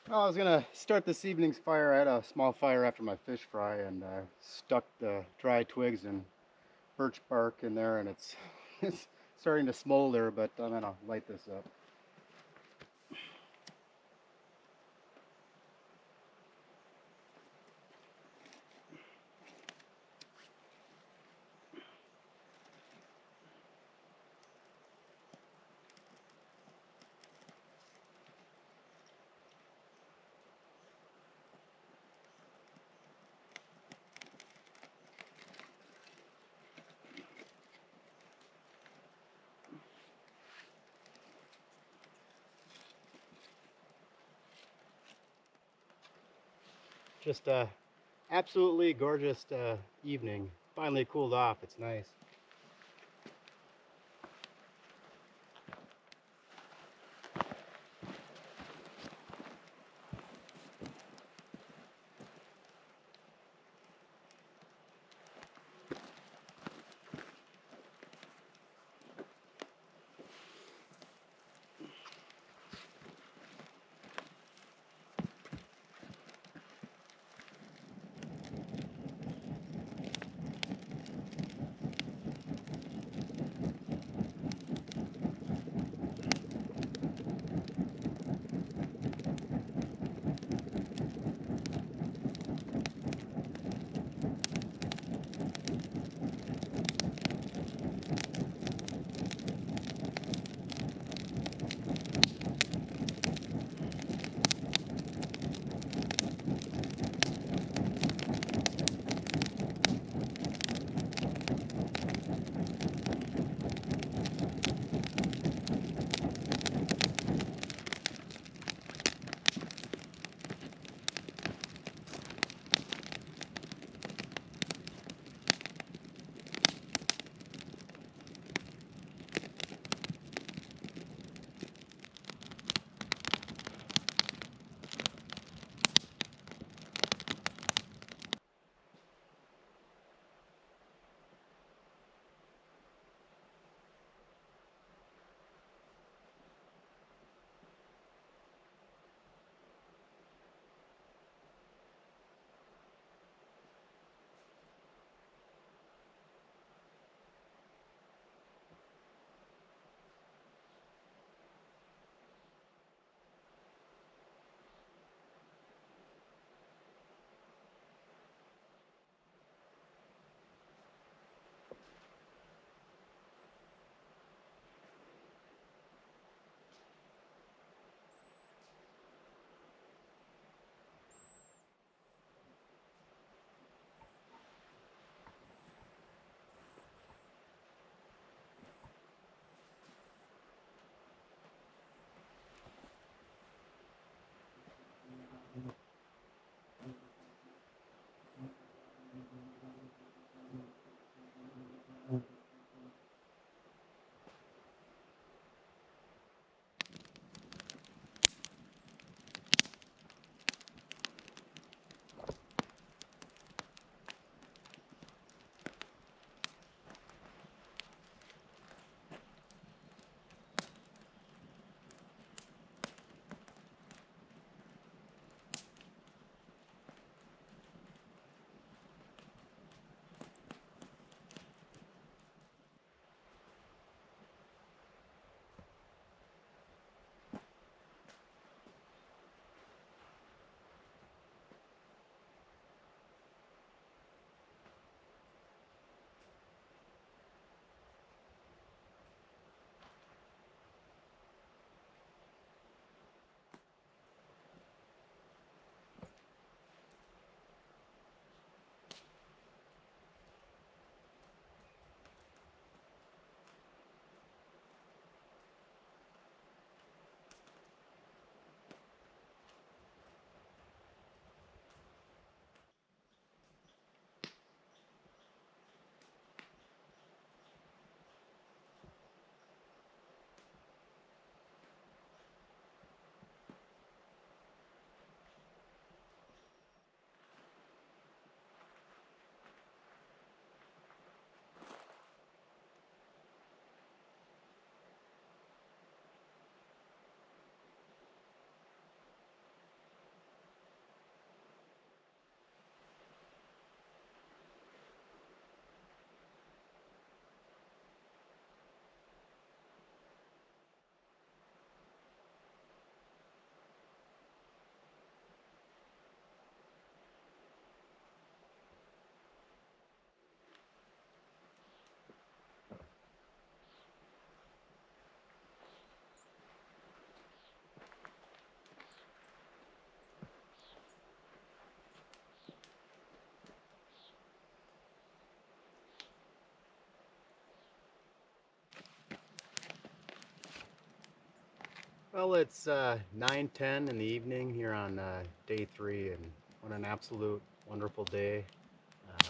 Well, I was gonna start this evening's fire. I had a small fire after my fish fry and stuck the dry twigs and birch bark in there, and it's it's starting to smolder. But I'm gonna light this up. Just a absolutely gorgeous evening. Finally cooled off. It's nice. Well, it's 9:10 in the evening here on day 3, and what an absolute wonderful day. Uh,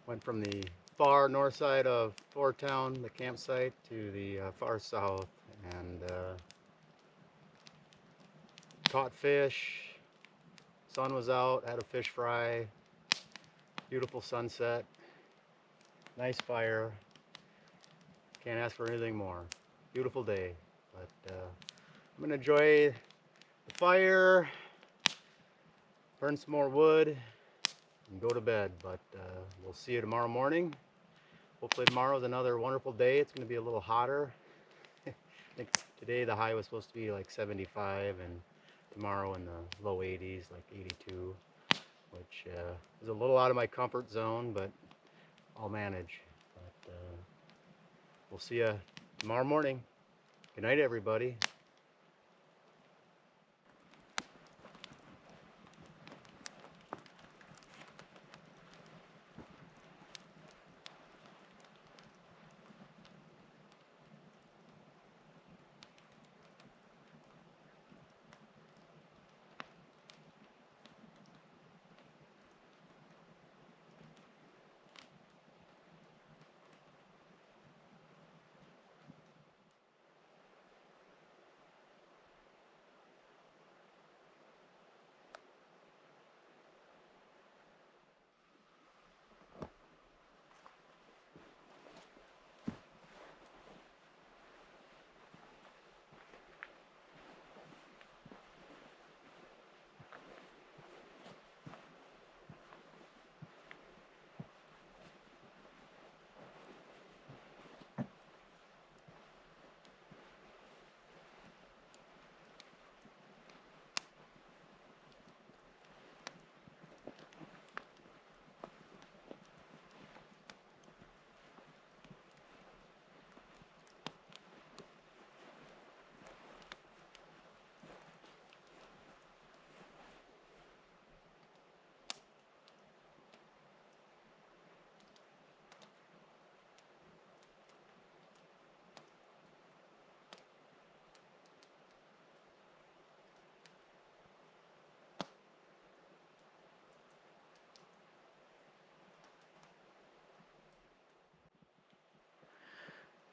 went from the far north side of Fourtown, the campsite, to the far south, and caught fish. Sun was out, had a fish fry, beautiful sunset, nice fire. Can't ask for anything more. Beautiful day, but I'm gonna enjoy the fire, burn some more wood, and go to bed. But we'll see you tomorrow morning. Hopefully tomorrow is another wonderful day. It's going to be a little hotter. I think today the high was supposed to be like 75, and tomorrow in the low 80s, like 82, which is a little out of my comfort zone, but I'll manage. But we'll see you tomorrow morning. Good night, everybody.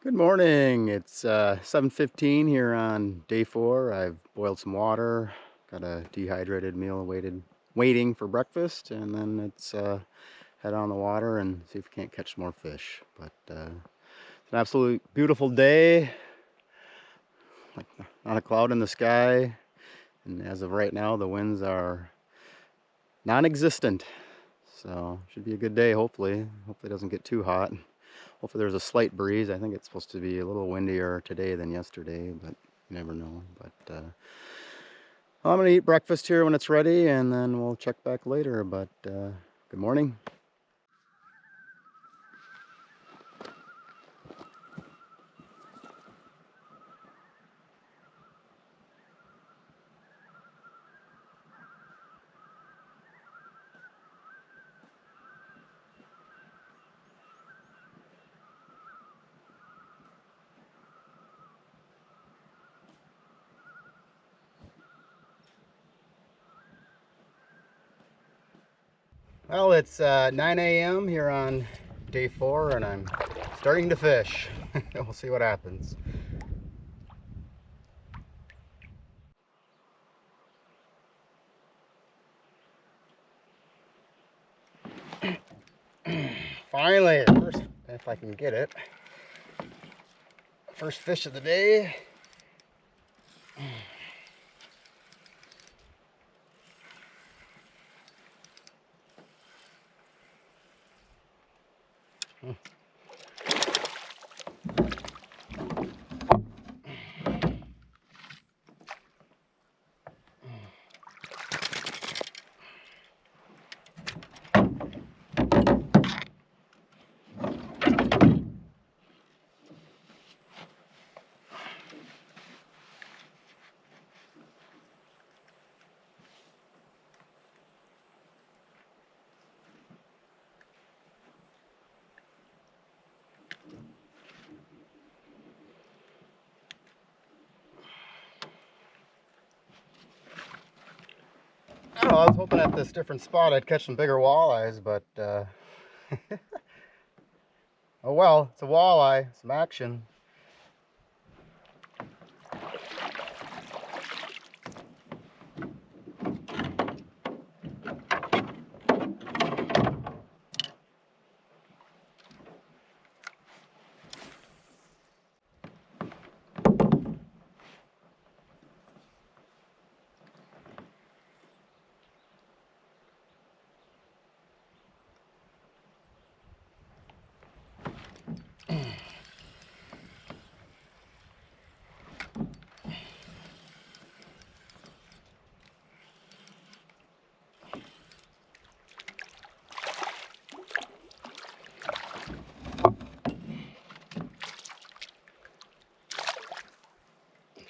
Good morning. It's 7:15 here on day 4. I've boiled some water, got a dehydrated meal waiting for breakfast, and then it's head on the water and see if we can't catch some more fish. But it's an absolutely beautiful day, like not a cloud in the sky, and as of right now the winds are non-existent. So should be a good day, hopefully. Hopefully it doesn't get too hot. Hopefully there's a slight breeze. I think it's supposed to be a little windier today than yesterday, but you never know. But I'm gonna eat breakfast here when it's ready, and then we'll check back later. But good morning. Well, it's 9 a.m. here on day 4, and I'm starting to fish. We'll see what happens. Finally, first, if I can get it, first fish of the day. I was hoping at this different spot I'd catch some bigger walleyes, but oh well, it's a walleye, some action.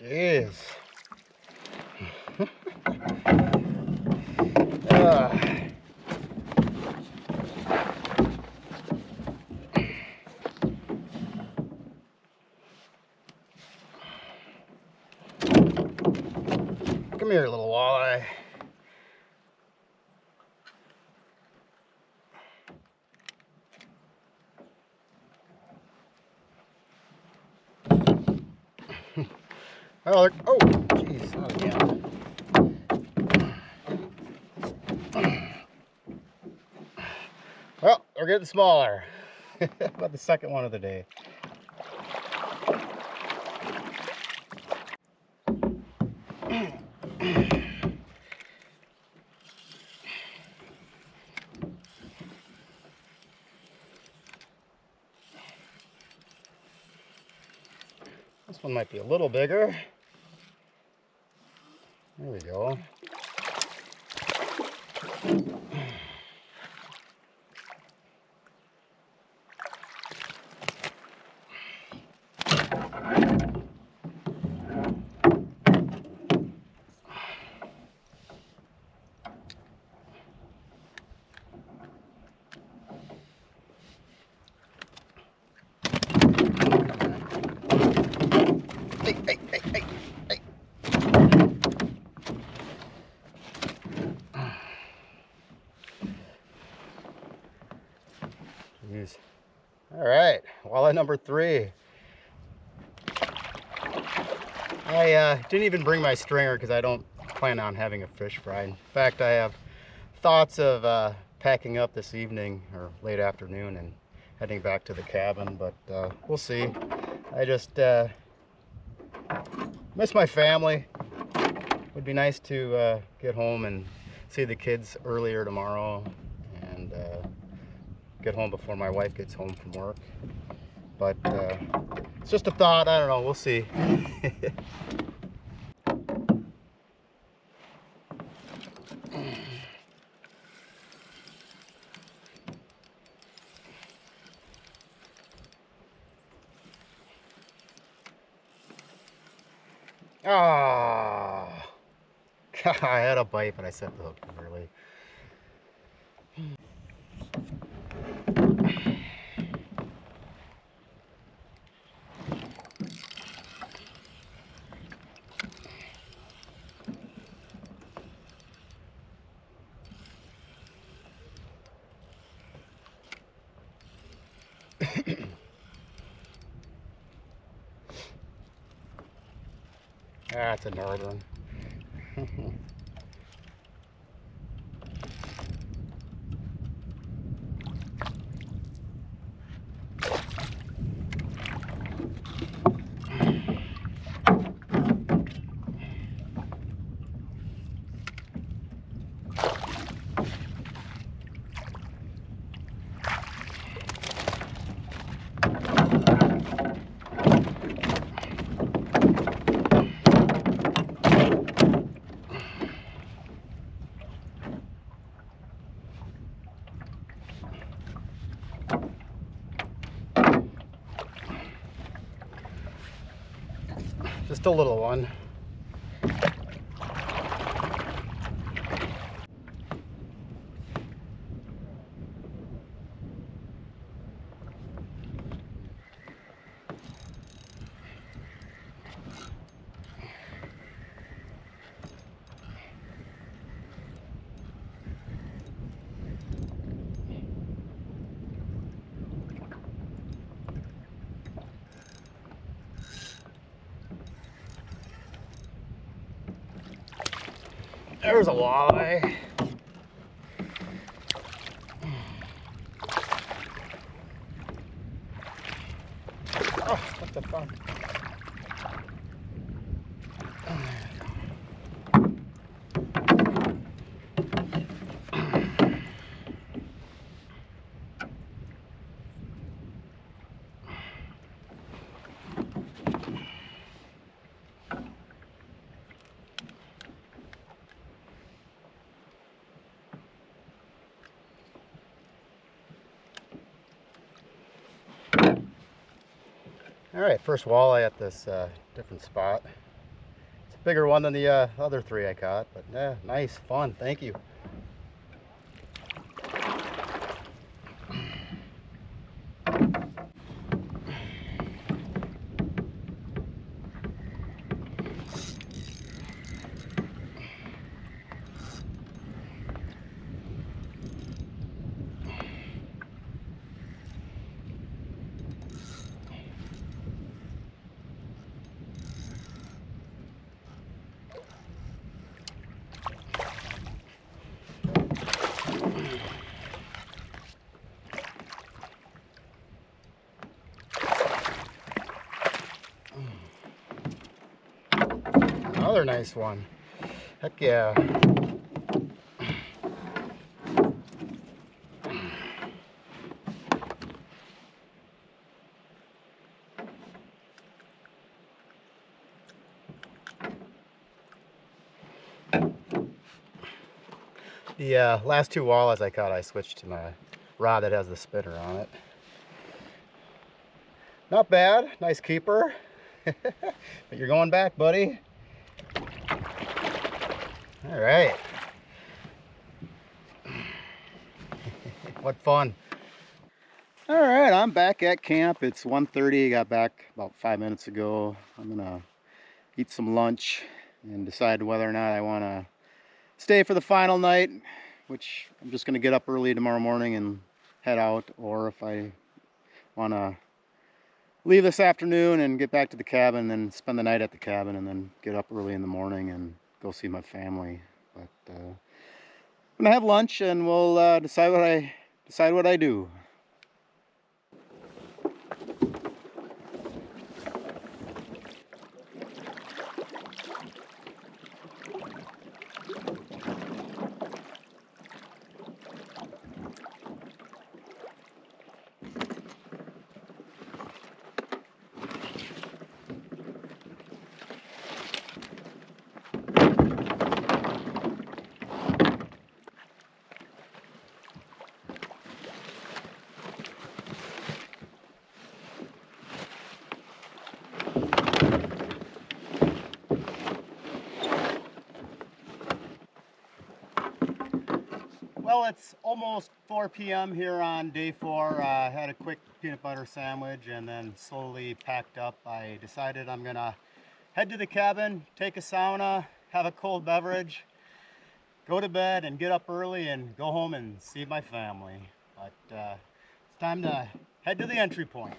Jeez. Come here, little walleye. Oh, jeez, not again. Well, they're getting smaller. About the second one of the day. This one might be a little bigger. There we go. Hey. Jeez. All right, walleye number 3. I didn't even bring my stringer because I don't plan on having a fish fry. In fact, I have thoughts of packing up this evening or late afternoon and heading back to the cabin, but we'll see. I just miss my family. Would be nice to get home and see the kids earlier tomorrow and get home before my wife gets home from work. But it's just a thought. I don't know. We'll see. Ah, I had a bite, but I set the hook too early. That's a northern. Just a little one. There's a walleye. Oh, what the fuck? All right, first walleye at this different spot. It's a bigger one than the other three I caught, but yeah, nice, fun, thank you. Another nice one. Heck yeah. The last two walleyes I caught, I switched to my rod that has the spinner on it. Not bad, nice keeper. But you're going back, buddy. All right. What fun. All right, I'm back at camp. It's 1:30. Got back about 5 minutes ago. I'm gonna eat some lunch and decide whether or not I want to stay for the final night, which I'm just gonna get up early tomorrow morning and head out, or if I want to leave this afternoon and get back to the cabin and spend the night at the cabin and then get up early in the morning and go see my family. But I'm gonna have lunch and we'll decide what I do. Well, it's almost 4 p.m. here on day 4. Had a quick peanut butter sandwich and then slowly packed up. I decided I'm gonna head to the cabin, take a sauna, have a cold beverage, go to bed and get up early and go home and see my family. But it's time to head to the entry point.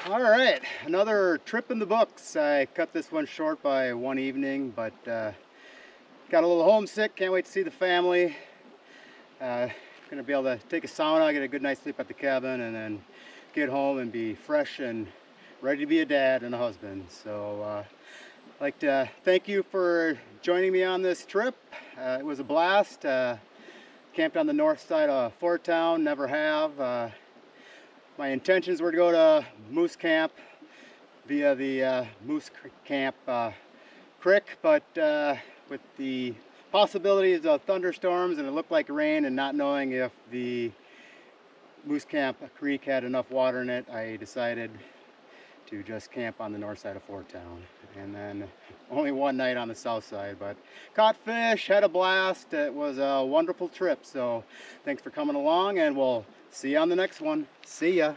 All right, another trip in the books. I cut this one short by one evening, but got a little homesick. Can't wait to see the family. Gonna be able to take a sauna, get a good night's sleep at the cabin, and then get home and be fresh and ready to be a dad and a husband. So I'd like to thank you for joining me on this trip. It was a blast. Camped on the north side of Fourtown, never have. My intentions were to go to Moosecamp via the Moosecamp Creek, but with the possibilities of thunderstorms and it looked like rain and not knowing if the Moosecamp Creek had enough water in it, I decided to just camp on the north side of Fourtown. And then only one night on the south side, but caught fish, had a blast. It was a wonderful trip. So thanks for coming along, and we'll see you on the next one. See ya.